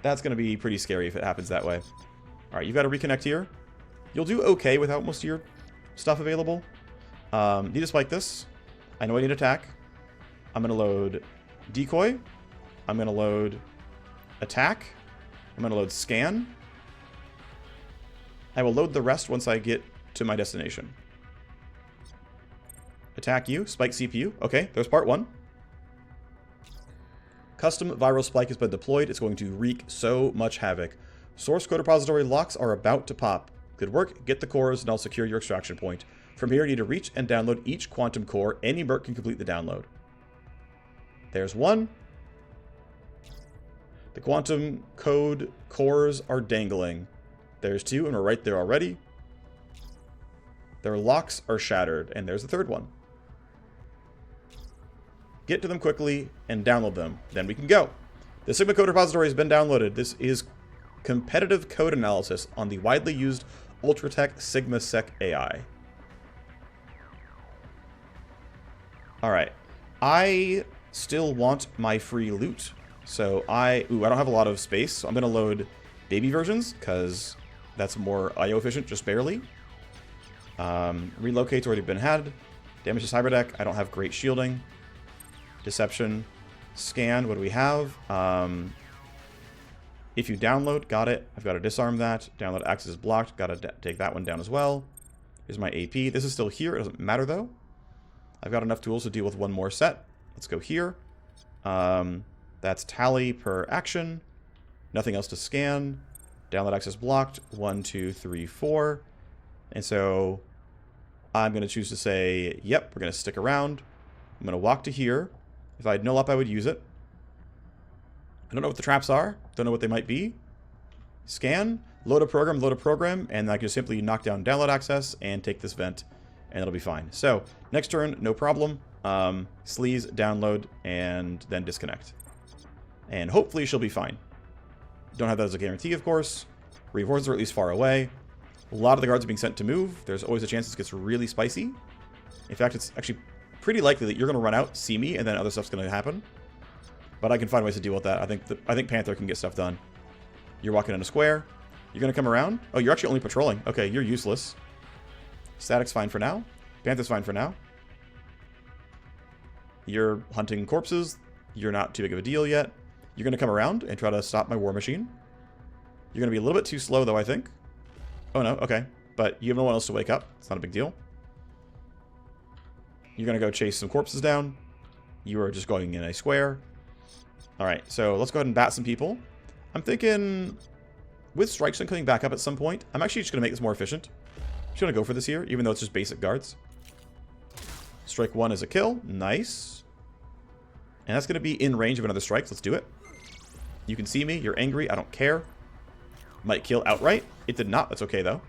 That's going to be pretty scary if it happens that way. Alright, you've got to reconnect here. You'll do okay without most of your stuff available. Need to spike this. I know I need attack. I'm going to load decoy. I'm going to load attack. I'm going to load scan. I will load the rest once I get to my destination. Attack you. Spike CPU. Okay, there's part one. Custom viral spike has been deployed. It's going to wreak so much havoc. Source code repository locks are about to pop. Good work. Get the cores and I'll secure your extraction point. From here, you need to reach and download each quantum core. Any merc can complete the download. There's one. The quantum code cores are dangling. There's two, and we're right there already. Their locks are shattered, and there's the third one. Get to them quickly and download them. Then we can go. The Sigma code repository has been downloaded. This is competitive code analysis on the widely used Ultratech Sigma Sec AI. Alright. I still want my free loot. So I don't have a lot of space, so I'm going to load baby versions, because that's more IO efficient, just barely. Relocate's already been had. Damage to cyberdeck, I don't have great shielding. Deception. Scan, what do we have? If you download, got it. I've got to disarm that. Download access is blocked, got to take that one down as well. Here's my AP. This is still here, it doesn't matter though. I've got enough tools to deal with one more set. Let's go here. That's tally per action. Nothing else to scan. Download access blocked. 1, 2, 3, 4. And so I'm going to choose to say, yep, we're going to stick around. I'm going to walk to here. If I had null up, I would use it. I don't know what the traps are. Don't know what they might be. Scan. Load a program, and I can just simply knock down download access and take this vent, and it'll be fine. So, next turn, no problem. Sleaze, download, and then disconnect. And hopefully she'll be fine. Don't have that as a guarantee, of course. Reinforcements are at least far away. A lot of the guards are being sent to move. There's always a chance this gets really spicy. In fact, it's actually pretty likely that you're going to run out, see me, and then other stuff's going to happen. But I can find ways to deal with that. I think Panther can get stuff done. You're walking in a square. You're going to come around. Oh, you're actually only patrolling. Okay, you're useless. Static's fine for now. Panther's fine for now. You're hunting corpses. You're not too big of a deal yet. You're going to come around and try to stop my war machine. You're going to be a little bit too slow, though, I think. Oh, no. Okay. But you have no one else to wake up. It's not a big deal. You're going to go chase some corpses down. You are just going in a square. Alright, so let's go ahead and bat some people. I'm thinking, with Strike Zone coming back up at some point, I'm actually just going to make this more efficient. I'm just going to go for this here, even though it's just basic guards. Strike 1 is a kill. Nice. And that's going to be in range of another strike. Let's do it. You can see me. You're angry. I don't care. Might kill outright. It did not. That's okay, though.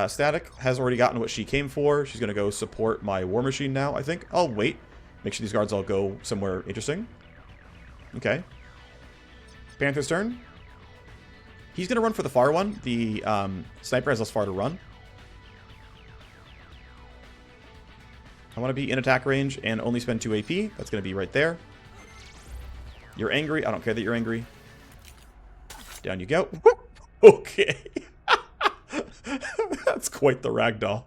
Static has already gotten what she came for. She's going to go support my war machine now, I think. I'll wait. Make sure these guards all go somewhere interesting. Okay. Panther's turn. He's going to run for the far one. The sniper has less far to run. I want to be in attack range and only spend 2 AP. That's going to be right there. You're angry. I don't care that you're angry. Down you go. Okay. That's quite the ragdoll.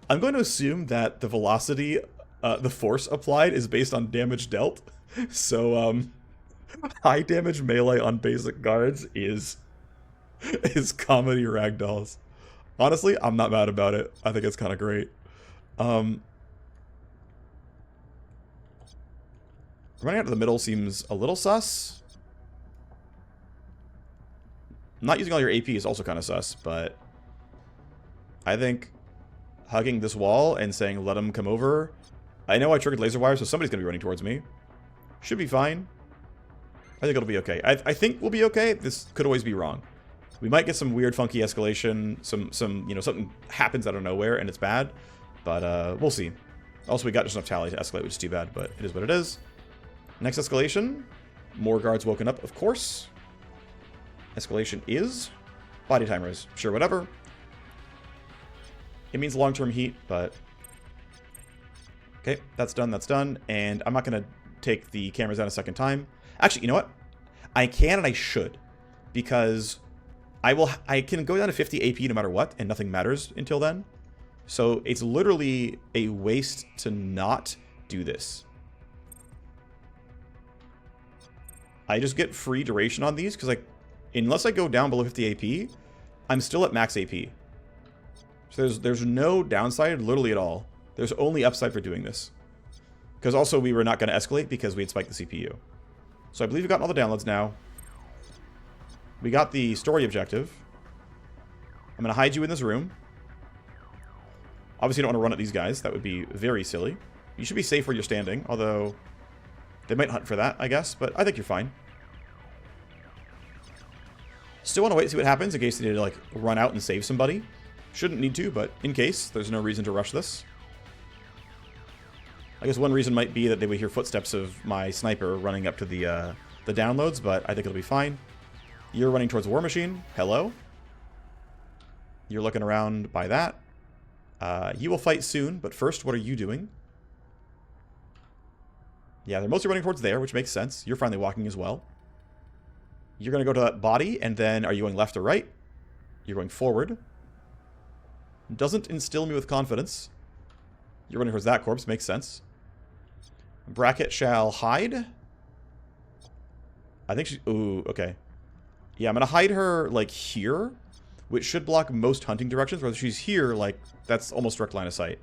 I'm going to assume that the velocity, the force applied is based on damage dealt. So, high damage melee on basic guards is comedy ragdolls. Honestly, I'm not mad about it. I think it's kind of great. Running out to the middle seems a little sus. Not using all your AP is also kind of sus, but I think hugging this wall and saying, let him come over. I know I triggered laser wire, so somebody's going to be running towards me. Should be fine. I think it'll be okay. I think we'll be okay. This could always be wrong. We might get some weird, funky escalation. Some you know, something happens out of nowhere and it's bad. But we'll see. Also, we got just enough tally to escalate, which is too bad, but it is what it is. Next escalation. More guards woken up, of course. Escalation is body timers. Sure, whatever. It means long-term heat, but... Okay, that's done, that's done. And I'm not going to take the cameras down a second time. Actually, you know what? I can and I should. Because I can go down to 50 AP no matter what, and nothing matters until then. So it's literally a waste to not do this. I just get free duration on these, because unless I go down below 50 AP, I'm still at max AP. So there's no downside, literally at all. There's only upside for doing this. Because also we were not going to escalate because we had spiked the CPU. So I believe we've gotten all the downloads now. We got the story objective. I'm going to hide you in this room. Obviously you don't want to run at these guys. That would be very silly. You should be safe where you're standing, although they might hunt for that, I guess. But I think you're fine. Still want to wait to see what happens in case they need to run out and save somebody. Shouldn't need to, but in case, there's no reason to rush this. I guess one reason might be that they would hear footsteps of my sniper running up to the downloads, but I think it'll be fine. You're running towards War Machine. Hello. You're looking around by that. You will fight soon, but first, what are you doing? Yeah, they're mostly running towards there, which makes sense. You're finally walking as well. You're going to go to that body, and then are you going left or right? You're going forward. Doesn't instill me with confidence. You're running towards that corpse, makes sense. Bracket shall hide. I think she... Ooh, okay. Yeah, I'm going to hide her, here, which should block most hunting directions. Whether she's here, that's almost direct line of sight.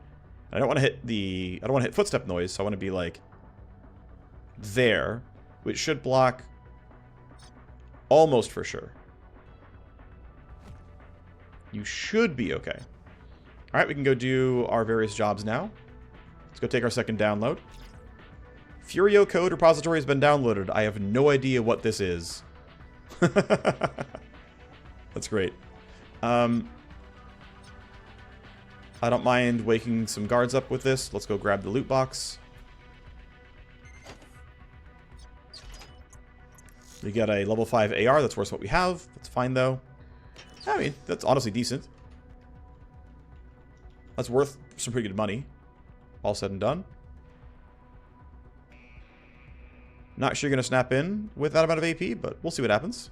I don't want to hit I don't want to hit footstep noise, so I want to be, there, which should block almost for sure. You should be okay. Alright, we can go do our various jobs now. Let's go take our second download. Furio code repository has been downloaded. I have no idea what this is. That's great. I don't mind waking some guards up with this. Let's go grab the loot box. We got a level 5 AR. That's worth what we have. That's fine, though. I mean, that's honestly decent. That's worth some pretty good money. All said and done. Not sure you're going to snap in with that amount of AP, but we'll see what happens.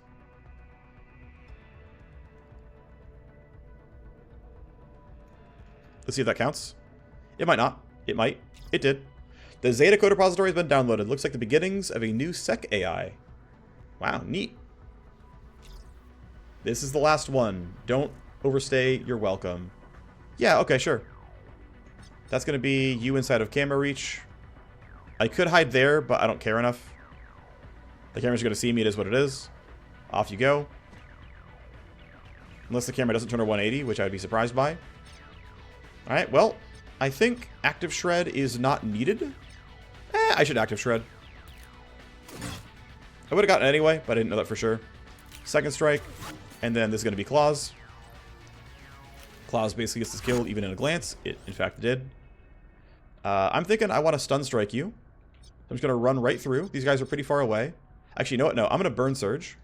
Let's see if that counts. It might not. It might. It did. The Zeta code repository has been downloaded. Looks like the beginnings of a new sec AI. Wow, neat. This is the last one. Don't overstay your welcome. Yeah, okay, sure. That's going to be you inside of camera reach. I could hide there, but I don't care enough. The camera's going to see me. It is what it is. Off you go. Unless the camera doesn't turn a 180, which I'd be surprised by. Alright, well, I think active shred is not needed. I should active shred. I would have gotten it anyway, but I didn't know that for sure. Second strike, and then this is going to be claws. Claws basically gets this kill even in a glance. It, in fact, did. I'm thinking I want to stun strike you. I'm just going to run right through. These guys are pretty far away. Actually, you know what? No, I'm going to burn surge.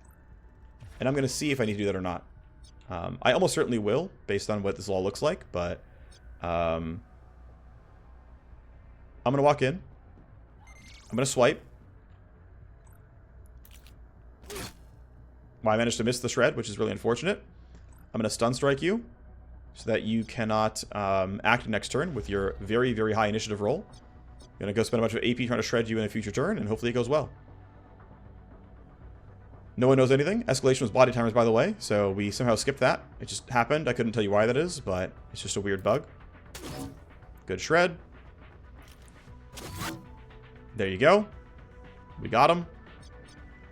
And I'm going to see if I need to do that or not. I almost certainly will, based on what this all looks like, but... I'm going to walk in. I'm going to swipe. Well, I managed to miss the shred, which is really unfortunate. I'm going to stun strike you so that you cannot act next turn with your very, very high initiative roll. I'm going to go spend a bunch of AP trying to shred you in a future turn, and hopefully it goes well. No one knows anything. Escalation was body timers, by the way, so we somehow skipped that. It just happened. I couldn't tell you why that is, but it's just a weird bug. Good shred. There you go. We got him.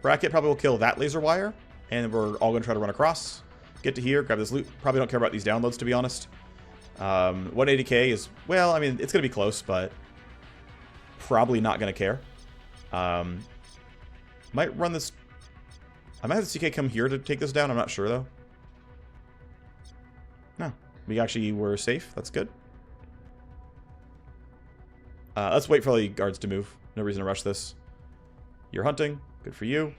Bracket probably will kill that laser wire, and we're all going to try to run across. Get to here, grab this loot. Probably don't care about these downloads, to be honest. 180k is, well, I mean, it's going to be close, but probably not going to care. Might run this I might have the CK come here to take this down. I'm not sure, though. No. We actually were safe. That's good. Let's wait for all the guards to move. No reason to rush this. You're hunting. Good for you.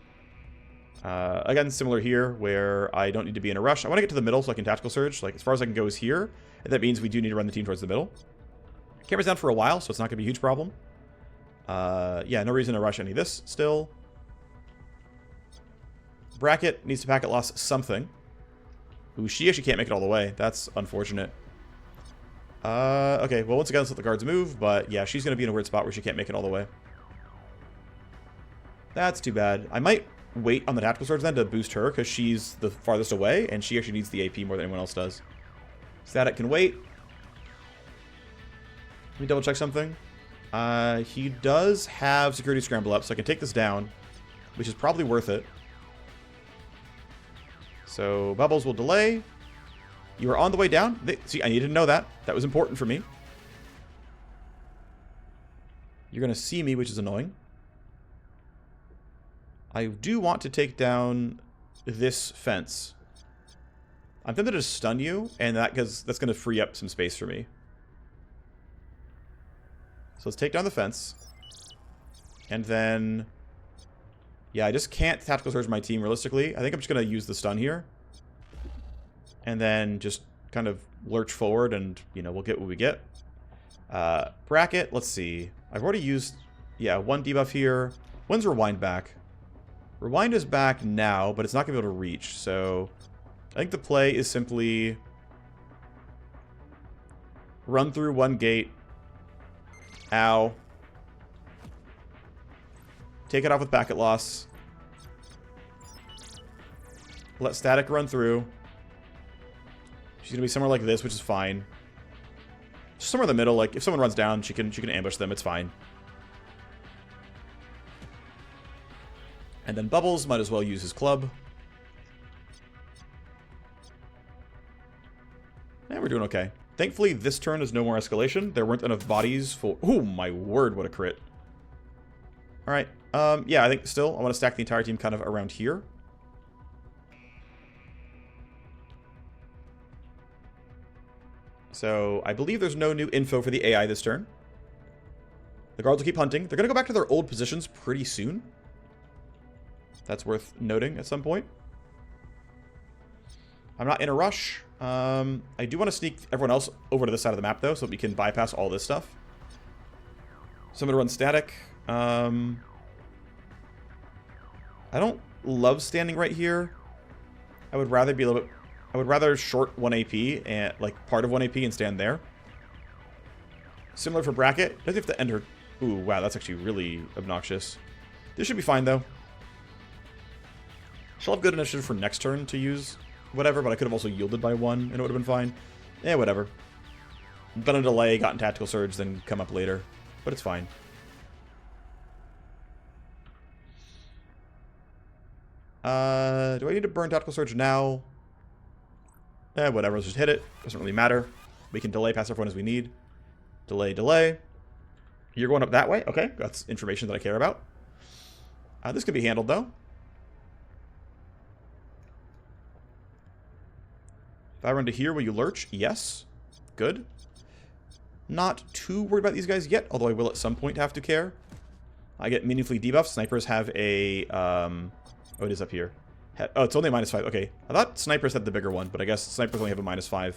Again, similar here, where I don't need to be in a rush. I want to get to the middle so I can tactical surge. Like, as far as I can go is here. And that means we do need to run the team towards the middle. Camera's down for a while, so it's not going to be a huge problem. Yeah, no reason to rush any of this still. Bracket needs to packet loss something. Ooh, she actually can't make it all the way. That's unfortunate. Okay, well, once again, let's let the guards move. But yeah, she's going to be in a weird spot where she can't make it all the way. That's too bad. I might wait on the tactical surge then to boost her, because she's the farthest away, and she actually needs the AP more than anyone else does. Static can wait. Let me double check something. He does have security scramble up, so I can take this down, which is probably worth it. So Bubbles will delay. You are on the way down. See, I needed to know that. That was important for me. You're going to see me, which is annoying. I do want to take down this fence. I'm tempted to stun you, and that's going to free up some space for me. So let's take down the fence. And then... yeah, I just can't tactical surge my team realistically. I think I'm just going to use the stun here. And then just kind of lurch forward and, you know, we'll get what we get. Bracket, let's see. I've already used, yeah, one debuff here. When's Rewind back? Rewind is back now, but it's not going to be able to reach. So I think the play is simply run through one gate. Ow. Take it off with packet loss. Let static run through. She's going to be somewhere like this, which is fine. Just somewhere in the middle. Like, if someone runs down, she can ambush them. It's fine. And then Bubbles might as well use his club. Yeah, we're doing okay. Thankfully, this turn is no more escalation. There weren't enough bodies for... oh, my word, what a crit. Alright. Yeah, I think still, I want to stack the entire team kind of around here. So, I believe there's no new info for the AI this turn. The guards will keep hunting. They're going to go back to their old positions pretty soon. That's worth noting at some point. I'm not in a rush. I do want to sneak everyone else over to this side of the map, though, so that we can bypass all this stuff. So I'm going to run static. I don't love standing right here. I would rather be a little bit... I would rather short 1 AP, and like part of 1 AP and stand there. Similar for bracket. Does have to end her... ooh, wow, that's actually really obnoxious. This should be fine, though. She'll have good initiative for next turn to use whatever, but I could have also yielded by 1, and it would have been fine. Yeah, whatever. Gonna delay, gotten tactical surge, then come up later. But it's fine. Do I need to burn tactical surge now? Whatever, let's just hit it. Doesn't really matter. We can delay past everyone as we need. Delay, delay. You're going up that way? Okay, that's information that I care about. This could be handled, though. If I run to here, will you lurch? Yes. Good. Not too worried about these guys yet, although I will at some point have to care. I get meaningfully debuffed. Snipers have a... oh, it is up here. Oh, it's only a -5. Okay. I thought snipers had the bigger one, but I guess snipers only have a -5.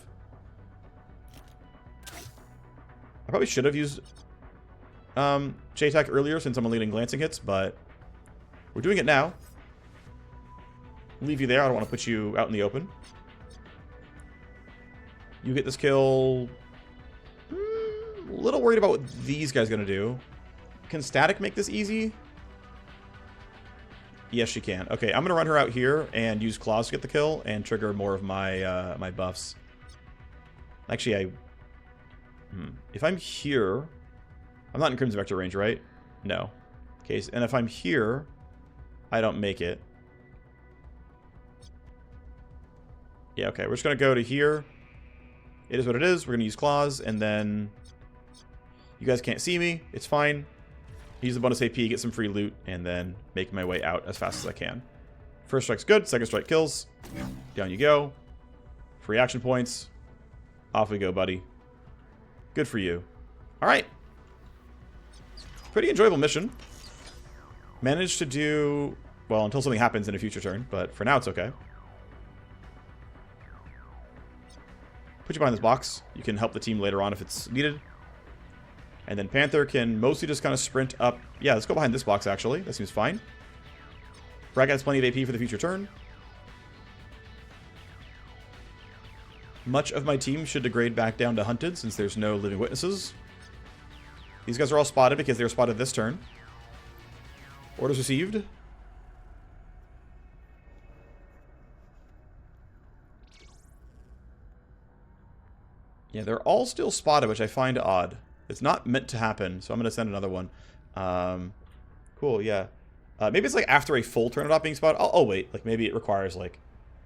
I probably should have used J-Tac earlier since I'm leading glancing hits, but we're doing it now. Leave you there. I don't want to put you out in the open. You get this kill. A little worried about what these guys are going to do. Can static make this easy? Yes, she can. Okay, I'm going to run her out here and use claws to get the kill and trigger more of my my buffs. Actually, if I'm here... I'm not in Crimson Vector range, right? No. Okay, and if I'm here, I don't make it. Yeah, okay, we're just going to go to here. It is what it is. We're going to use claws, and then... you guys can't see me. It's fine. Use the bonus AP, get some free loot, and then make my way out as fast as I can. First strike's good. Second strike kills. Down you go. Free action points. Off we go, buddy. Good for you. All right. Pretty enjoyable mission. Managed to do... well, until something happens in a future turn, but for now it's okay. Put you behind this box. You can help the team later on if it's needed. And then Panther can mostly just kind of sprint up. Yeah, let's go behind this box, actually. That seems fine. Bracket has plenty of AP for the future turn. Much of my team should degrade back down to hunted since there's no living witnesses. These guys are all spotted because they were spotted this turn. Orders received. Yeah, they're all still spotted, which I find odd. It's not meant to happen, so I'm going to send another one. Cool, yeah. Maybe it's like after a full turn of not being spotted. I'll wait. Like maybe it requires like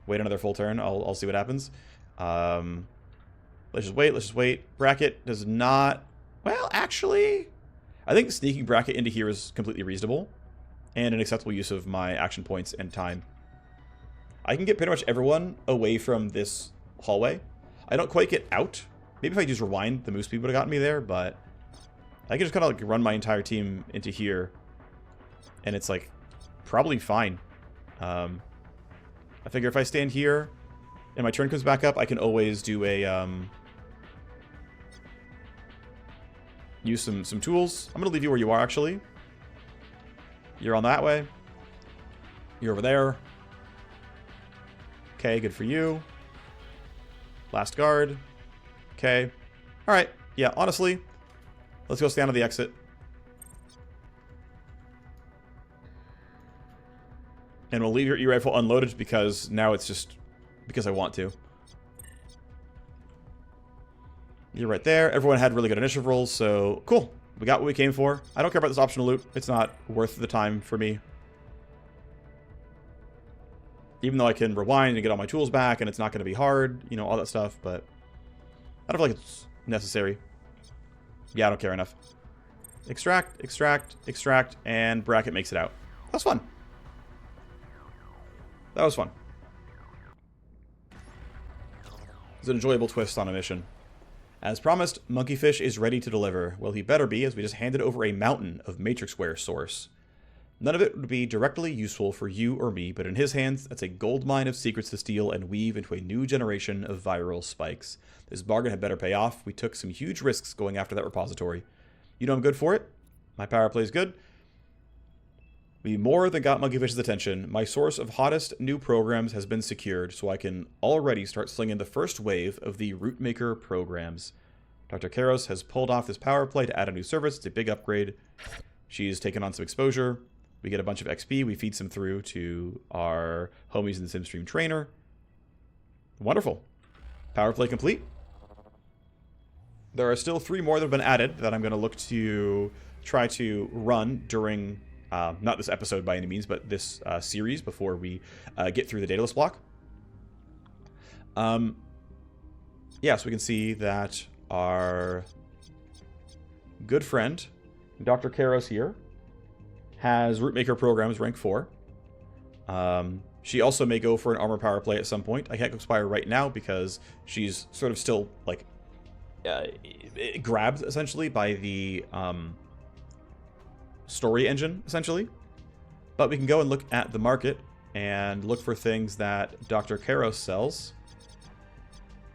wait another full turn. I'll see what happens. Let's just wait. Let's just wait. Bracket does not... well, actually, I think sneaking bracket into here is completely reasonable and an acceptable use of my action points and time. I can get pretty much everyone away from this hallway. I don't quite get out. Maybe if I just rewind, the moose speed would have gotten me there, but I can just kind of like run my entire team into here, and it's like probably fine. I figure if I stand here and my turn comes back up, I can always do a use some tools. I'm gonna leave you where you are. Actually, you're on that way. You're over there. Okay, good for you. Last guard. Okay. Alright. Yeah, honestly, let's go stand on the exit. And we'll leave your E-rifle unloaded because now it's just because I want to. You're right there. Everyone had really good initiative rolls, so cool. We got what we came for. I don't care about this optional loot. It's not worth the time for me. Even though I can rewind and get all my tools back, and it's not going to be hard, you know, all that stuff, but I don't feel like it's necessary. Yeah, I don't care enough. Extract, extract, extract, and bracket makes it out. That was fun. That was fun. It's an enjoyable twist on a mission. As promised, Monkeyfish is ready to deliver. Well, he better be, as we just handed over a mountain of Matrixware source. None of it would be directly useful for you or me, but in his hands, that's a goldmine of secrets to steal and weave into a new generation of viral spikes. This bargain had better pay off. We took some huge risks going after that repository. You know I'm good for it. My power play is good. We more than got Monkeyfish's attention. My source of hottest new programs has been secured, so I can already start slinging the first wave of the Rootmaker Programs. Dr. Karos has pulled off this power play to add a new service. It's a big upgrade. She's taken on some exposure. We get a bunch of XP. We feed some through to our homies in the SimStream trainer. Wonderful. Power play complete. There are still 3 more that have been added that I'm going to look to try to run during, not this episode by any means, but this series before we get through the dataless block. Yeah, so we can see that our good friend, Dr. Karos here, has Rootmaker Programs rank 4. She also may go for an armor power play at some point. I can't go spy her right now because she's sort of still, like, grabbed, essentially, by the story engine, essentially. But we can go and look at the market and look for things that Dr. Karos sells.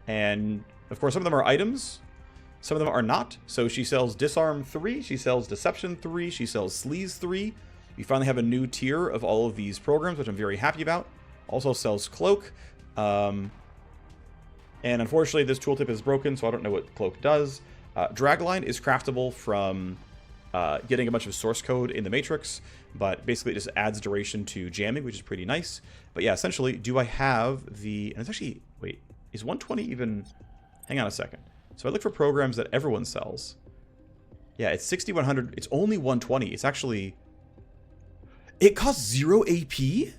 And, of course, some of them are items. Some of them are not. So she sells Disarm 3, she sells Deception 3, she sells Sleaze 3. We finally have a new tier of all of these programs, which I'm very happy about. Also sells Cloak. And unfortunately, this tooltip is broken, so I don't know what Cloak does. Dragline is craftable from getting a bunch of source code in the Matrix, but basically it just adds duration to jamming, which is pretty nice. But yeah, essentially, do I have the... and it's actually... wait, is 120 even... hang on a second. So I look for programs that everyone sells. Yeah, it's 6100. It's only 120. It's actually... it costs 0 AP?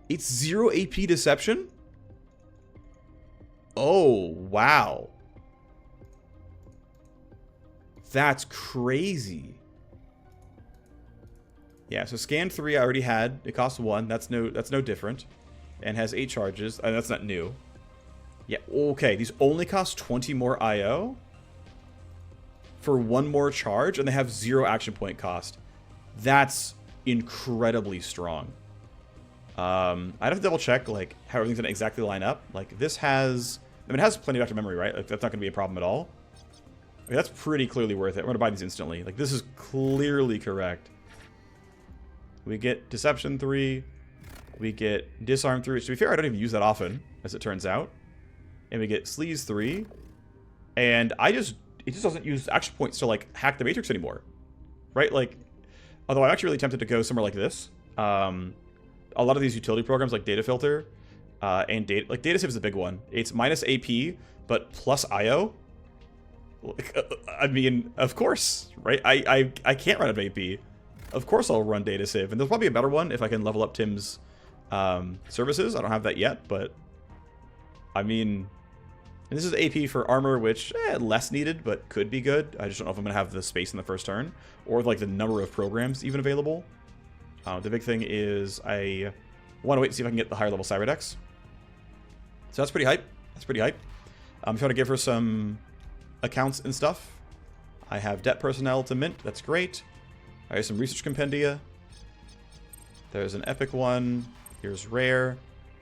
It's 0 AP Deception? Oh, wow. That's crazy. Yeah, so scan 3 I already had. It costs 1. That's no different. And has 8 charges. That's not new. Yeah, okay. These only cost 20 more IO for 1 more charge, and they have 0 action point cost. That's incredibly strong. I'd have to double check like how everything's gonna exactly line up. Like this has, I mean, it has plenty of active memory, right? Like that's not gonna be a problem at all. I mean, that's pretty clearly worth it. I'm gonna buy these instantly. Like this is clearly correct. We get Deception 3. We get Disarm 3, which to be fair, I don't even use that often, as it turns out. And we get Sleaze 3. And it just doesn't use action points to like hack the Matrix anymore. Right? Like, although I'm actually really tempted to go somewhere like this. A lot of these utility programs like Data Filter and Data Save is the big one. It's minus AP, but plus IO. Like, I mean, of course, right? I can't run out of AP. Of course I'll run Data Save. And there's probably a better one if I can level up Tim's services. I don't have that yet, but I mean, and this is AP for armor, which less needed, but could be good. I just don't know if I'm going to have the space in the first turn or like the number of programs even available. The big thing is I want to wait and see if I can get the higher level cyberdecks. So that's pretty hype. That's pretty hype. I'm trying to give her some accounts and stuff. I have debt personnel to mint. That's great. I have some research compendia. There's an epic one. Here's rare.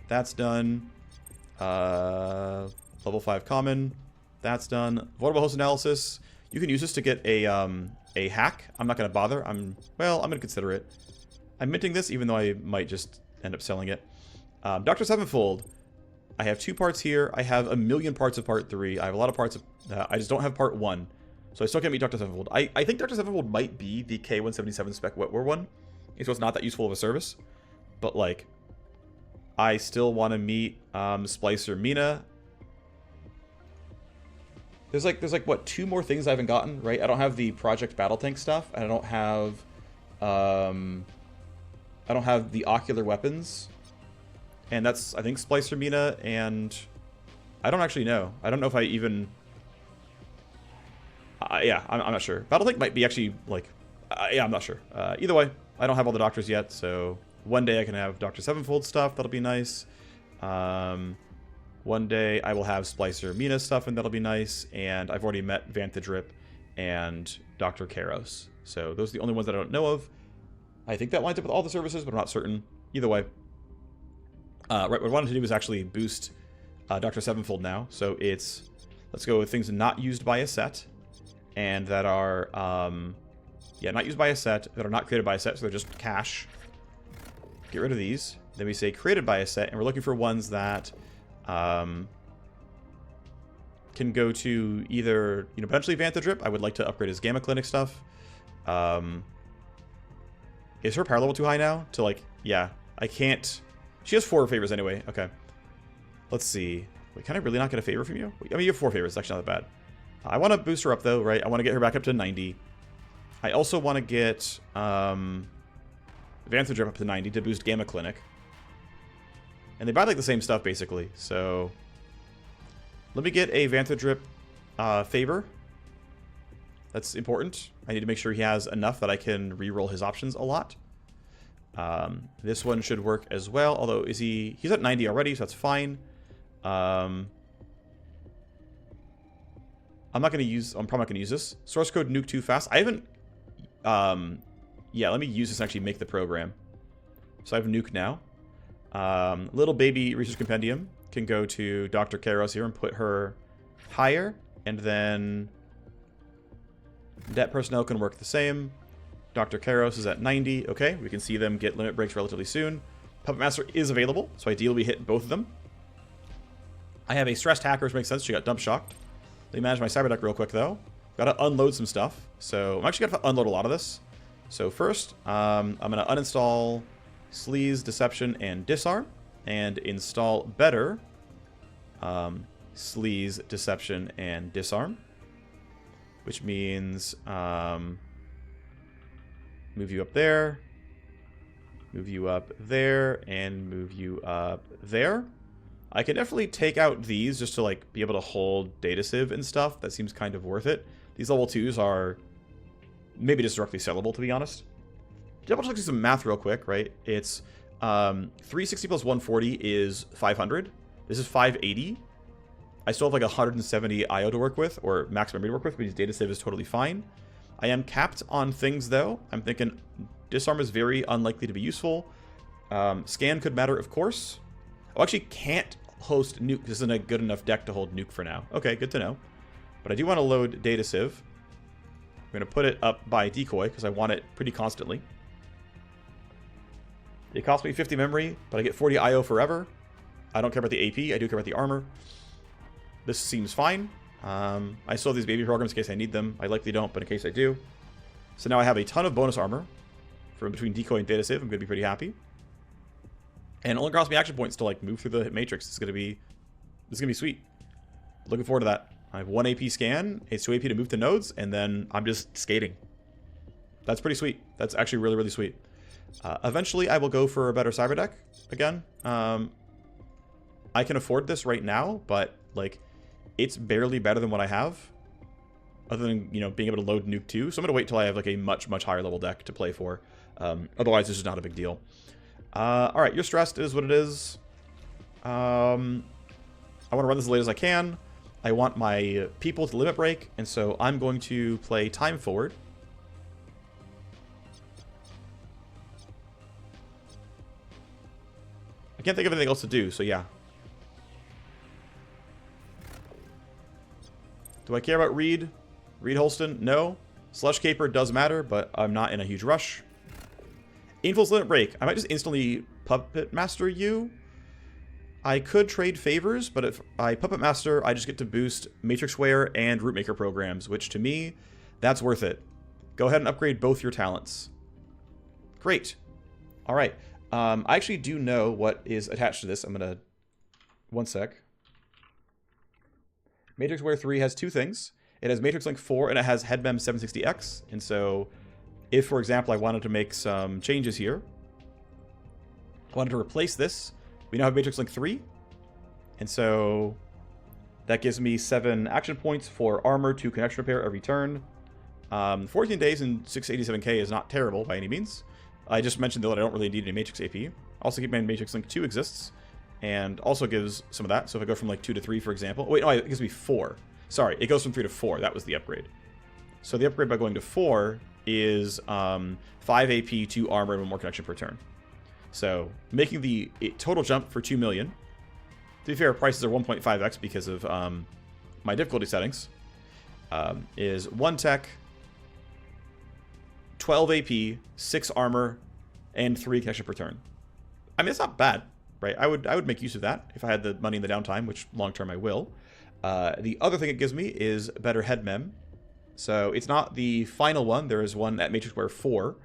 That's done. Level 5 common. That's done. Vulnerable host analysis. You can use this to get a hack. I'm not going to bother. I'm going to consider it. I'm minting this, even though I might just end up selling it. Dr. Sevenfold. I have 2 parts here. I have a million parts of part 3. I have a lot of parts of... I just don't have part 1. So I still can't meet Dr. Sevenfold. I think Dr. Sevenfold might be the K177 spec wetware one. So it's not that useful of a service. But, like, I still want to meet Splicer Mina. There's like, what, 2 more things I haven't gotten, right? I don't have the Project Battle Tank stuff. And I don't have the ocular weapons. And that's, I think, Splicer Mina, and I don't actually know. I don't know if I even... yeah, I'm not sure. Battle Tank might be actually, like... yeah, I'm not sure. Either way, I don't have all the doctors yet, so one day I can have Dr. Sevenfold stuff. That'll be nice. One day I will have Splicer Mina stuff, and that'll be nice. And I've already met Vanthadrip and Dr. Karos. So those are the only ones that I don't know of. I think that lines up with all the services, but I'm not certain. Either way. Right, what I wanted to do was actually boost Dr. Sevenfold now. So it's, let's go with things not used by a set, and that are, not used by a set, that are not created by a set, so they're just cash. Get rid of these. Then we say created by a set, and we're looking for ones that can go to either, potentially Vanthadrip. I would like to upgrade his Gamma Clinic stuff. Is her power level too high now? To like, yeah, I can't... She has 4 favors anyway. Okay. Let's see. Wait, can I really not get a favor from you? I mean, you have 4 favors. It's actually not that bad. I want to boost her up, though, right? I want to get her back up to 90. I also want to get Vanthadrip up to 90 to boost Gamma Clinic. And they buy, like, the same stuff, basically. So let me get a Vanthadrip favor. That's important. I need to make sure he has enough that I can reroll his options a lot. This one should work as well, although he's at 90 already, so that's fine. I'm probably not going to use this. Source code nuke too fast. I haven't, yeah, let me use this and actually make the program. So I have nuke now. Little baby research compendium can go to Dr. Karos here and put her higher, and then debt personnel can work the same. Dr. Karos is at 90. Okay, we can see them get limit breaks relatively soon. Puppet Master is available, so ideally we hit both of them. I have a stressed hacker, which makes sense. She got dump shocked. Let me manage my cyber deck real quick, though. Got to unload some stuff. So I'm actually going to unload a lot of this. So first, I'm going to uninstall Sleaze, Deception, and Disarm, and install better Sleaze, Deception, and Disarm, which means move you up there, move you up there, and move you up there. I can definitely take out these just to like be able to hold data sieve and stuff. That seems kind of worth it. These level 2s are maybe just directly sellable, to be honest. double check some math real quick, right? It's 360 plus 140 is 500. This is 580. I still have like 170 IO to work with, or max memory to work with, because data save is totally fine. I am capped on things though. I'm thinking disarm is very unlikely to be useful. Scan could matter, of course. I actually can't host nuke. This isn't a good enough deck to hold nuke for now. Okay, good to know. But I do want to load data sieve. I'm going to put it up by decoy because I want it pretty constantly. It costs me 50 memory, but I get 40 IO forever. I don't care about the AP. I do care about the armor. This seems fine. I still have these baby programs in case I need them. I likely don't, but in case I do. So now I have a ton of bonus armor from between decoy and data save. I'm going to be pretty happy. And it only costs me action points to like move through the matrix. This is gonna be sweet. Looking forward to that. I have 1 AP scan, it's 2 AP to move to nodes, and then I'm just skating. That's pretty sweet. That's actually really, really sweet. Eventually, I will go for a better cyber deck again. I can afford this right now, but like, it's barely better than what I have. Other than, you know, being able to load nuke 2. So I'm gonna wait till I have like a much, much higher level deck to play for. Otherwise, this is not a big deal. Alright, you're stressed, is what it is. I want to run this as late as I can. I want my people to limit break, and so I'm going to play time forward. I can't think of anything else to do, so yeah. Do I care about Reed? Reed Holston? No. Slush Caper does matter, but I'm not in a huge rush. Influence limit break. I might just instantly Puppet Master you. I could trade favors, but if I Puppet Master, I just get to boost Matrix Wear and Rootmaker Programs, which to me, that's worth it. Go ahead and upgrade both your talents. Great. All right. I actually do know what is attached to this. I'm going to... One sec. Matrix Wear 3 has 2 things. It has Matrix Link 4, and it has Headmem 760X. And so... if, for example, I wanted to make some changes here, I wanted to replace this, we now have Matrix Link 3. And so that gives me 7 action points for armor to connection repair every turn. 14 days and 687k is not terrible by any means. I just mentioned, though, that I don't really need any Matrix AP. Also keep in mind Matrix Link 2 exists, and also gives some of that. So if I go from like 2 to 3, for example. Wait, no, it gives me 4. Sorry, it goes from 3 to 4. That was the upgrade. So the upgrade by going to 4 is 5 AP, 2 armor, and 1 more connection per turn. So making the total jump for 2 million. To be fair, prices are 1.5x because of my difficulty settings. Is 1 tech, 12 AP, 6 armor, and 3 connection per turn. I mean, it's not bad, right? I would make use of that if I had the money in the downtime, which long term I will. The other thing it gives me is better head mem. So it's not the final one. There is one at Matrix Wear 4.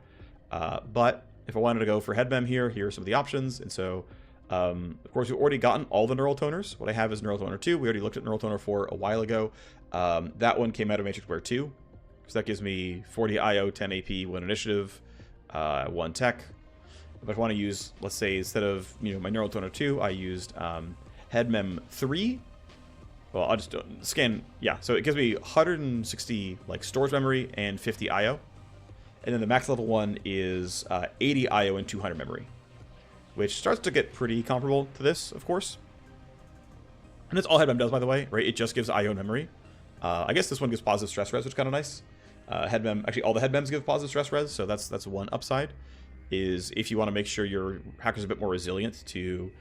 But if I wanted to go for head mem here are some of the options. And so, of course, we've already gotten all the neural toners. What I have is neural toner 2. We already looked at neural toner 4 a while ago. That one came out of Matrix Wear 2. So that gives me 40 IO, 10 AP, 1 initiative, 1 tech. If I want to use, let's say, instead of my neural toner 2, I used head mem 3. Well, I'll just scan. Yeah, so it gives me 160 like storage memory and 50 IO. And then the max level one is 80 IO and 200 memory, which starts to get pretty comparable to this, of course. And that's all Headmem does, by the way, right? It just gives IO and memory. I guess this one gives positive stress res, which is kind of nice. Headmem, actually, all the Headmems give positive stress res, so that's one upside. Is if you want to make sure your hacker's a bit more resilient to,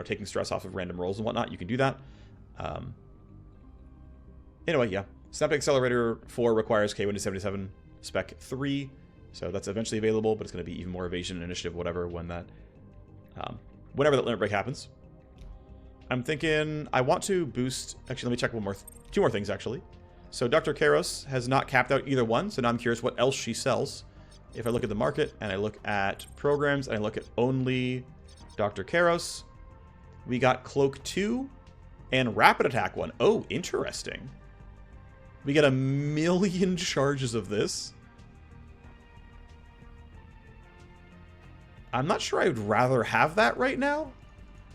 taking stress off of random rolls and whatnot, you can do that. Anyway, yeah. Snap Accelerator 4 requires K1-77 Spec 3, so that's eventually available, but it's going to be even more evasion, initiative, whatever, when that, whenever that limit break happens. I'm thinking I want to boost... Actually, let me check two more things, actually. So Dr. Karos has not capped out either one, so now I'm curious what else she sells. If I look at the market, and I look at programs, and I look at only Dr. Karos, we got Cloak 2 and Rapid Attack 1. Oh, interesting. We get 1,000,000 charges of this. I'm not sure I would rather have that right now.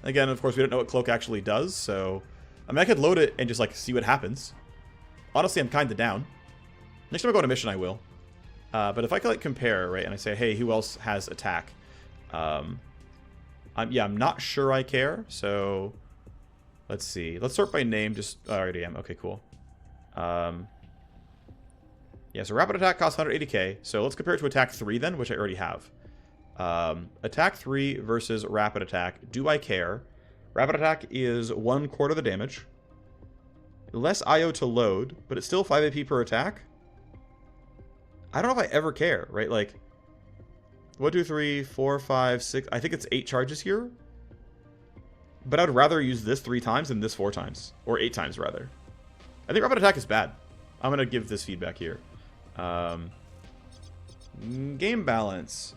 Again, of course, we don't know what Cloak actually does, so... I mean, I could load it and just, like, see what happens. Honestly, I'm kind of down. Next time I go on a mission, I will. But if I could like compare, right, and I say, hey, who else has attack? I'm not sure I care. So let's see. Let's sort by name. I already am. Okay, cool. Yeah, so rapid attack costs 180k. So let's compare it to attack 3 then, which I already have. Attack 3 versus rapid attack. Do I care? Rapid attack is 1/4 the damage. Less IO to load, but it's still 5 AP per attack. I don't know if I ever care, right? Like, 1, 2, 3, 4, 5, 6. I think it's 8 charges here. But I'd rather use this 3 times than this 4 times. Or 8 times, rather. I think rapid attack is bad. I'm going to give this feedback here. Game balance.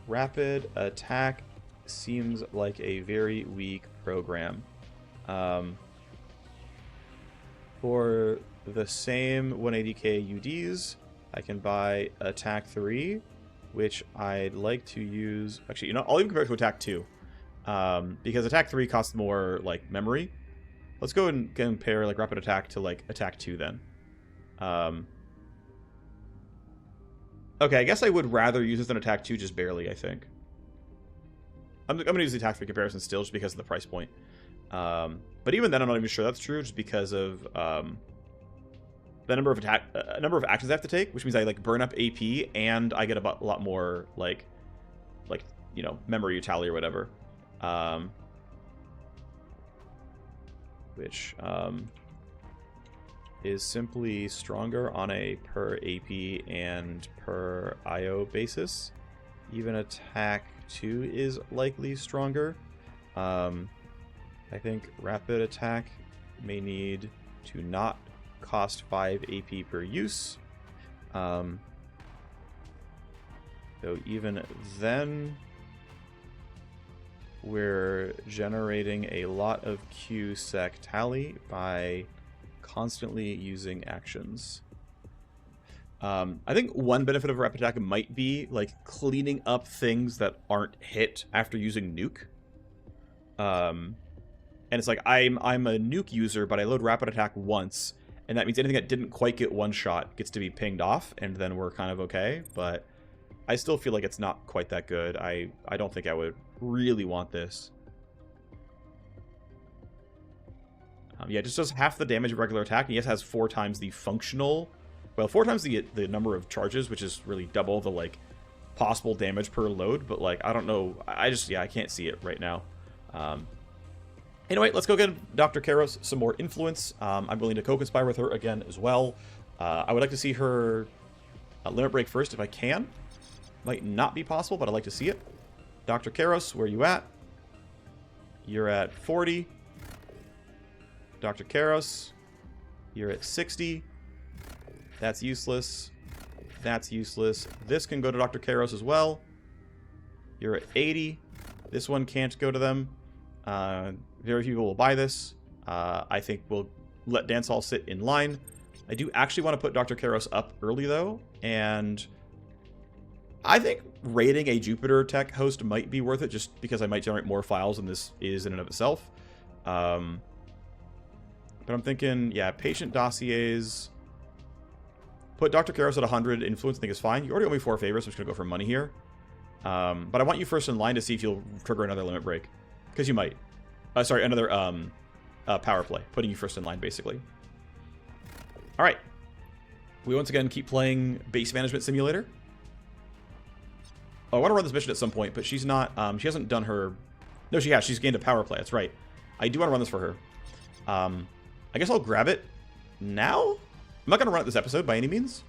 Rapid attack seems like a very weak program. For the same 180k UDs, I can buy attack 3, which I'd like to use. Actually, you know, I'll even compare it to attack 2. Because attack 3 costs more, like, memory. Let's go and compare, like, rapid attack to, like, attack 2 then. Okay, I guess I would rather use this than attack 2, just barely, I think. I'm going to use the attack 3 comparison still, just because of the price point. But even then, I'm not even sure that's true, just because of the number of actions I have to take, which means I like burn up AP and I get a lot more like you know, memory tally or whatever, which is simply stronger on a per AP and per IO basis. Even attack 2 is likely stronger. I think rapid attack may need to not cost 5 AP per use. So even then, we're generating a lot of Q sec tally by constantly using actions. I think one benefit of rapid attack might be like cleaning up things that aren't hit after using nuke. And it's like, I'm a nuke user, but I load rapid attack once, and that means anything that didn't quite get one shot gets to be pinged off, and then we're kind of okay. But I still feel like it's not quite that good. I don't think I would really want this. Yeah, it just does half the damage of regular attack, and yes, has 4 times the functional, well, 4 times the number of charges, which is really double the like possible damage per load. But like, I don't know, I can't see it right now. Anyway, let's go get Dr. Karos some more influence. I'm willing to co-conspire with her again as well. I would like to see her limit break first if I can. Might not be possible, but I'd like to see it. Dr. Karos, where are you at? You're at 40. Dr. Karos, you're at 60. That's useless. That's useless. This can go to Dr. Karos as well. You're at 80. This one can't go to them. Very few people will buy this. I think we'll let Dance Hall sit in line. I do actually want to put Dr. Karos up early, though, and I think raiding a Jupiter tech host might be worth it, just because I might generate more files than this is in and of itself. But I'm thinking, yeah, patient dossiers. Put Dr. Karos at 100. Influence, I think, is fine. You already owe me 4 favors, so I'm just going to go for money here. But I want you first in line to see if you'll trigger another limit break. Because you might. Sorry, another power play. Putting you first in line, basically. Alright. We once again keep playing Base Management Simulator. Oh, I want to run this mission at some point, but she's not... she hasn't done her... No, she has. She's gained a power play. That's right. I do want to run this for her. I guess I'll grab it now? I'm not going to run it this episode by any means.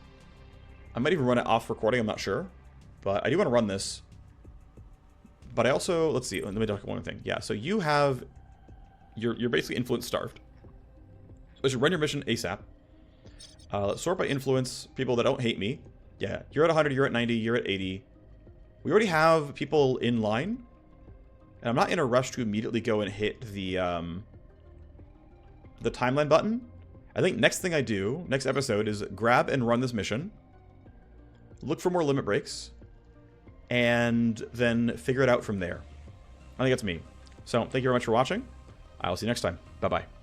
I might even run it off recording. I'm not sure. But I do want to run this. But I also... Let's see. Let me talk about one thing. Yeah, so you have... You're basically influence starved. So you should run your mission ASAP. Let's sort by influence. People that don't hate me. Yeah, you're at 100, you're at 90, you're at 80. We already have people in line. And I'm not in a rush to immediately go and hit the timeline button. I think next thing I do, next episode, is grab and run this mission. Look for more limit breaks. And then figure it out from there. I think that's me. So, thank you very much for watching. I will see you next time. Bye-bye.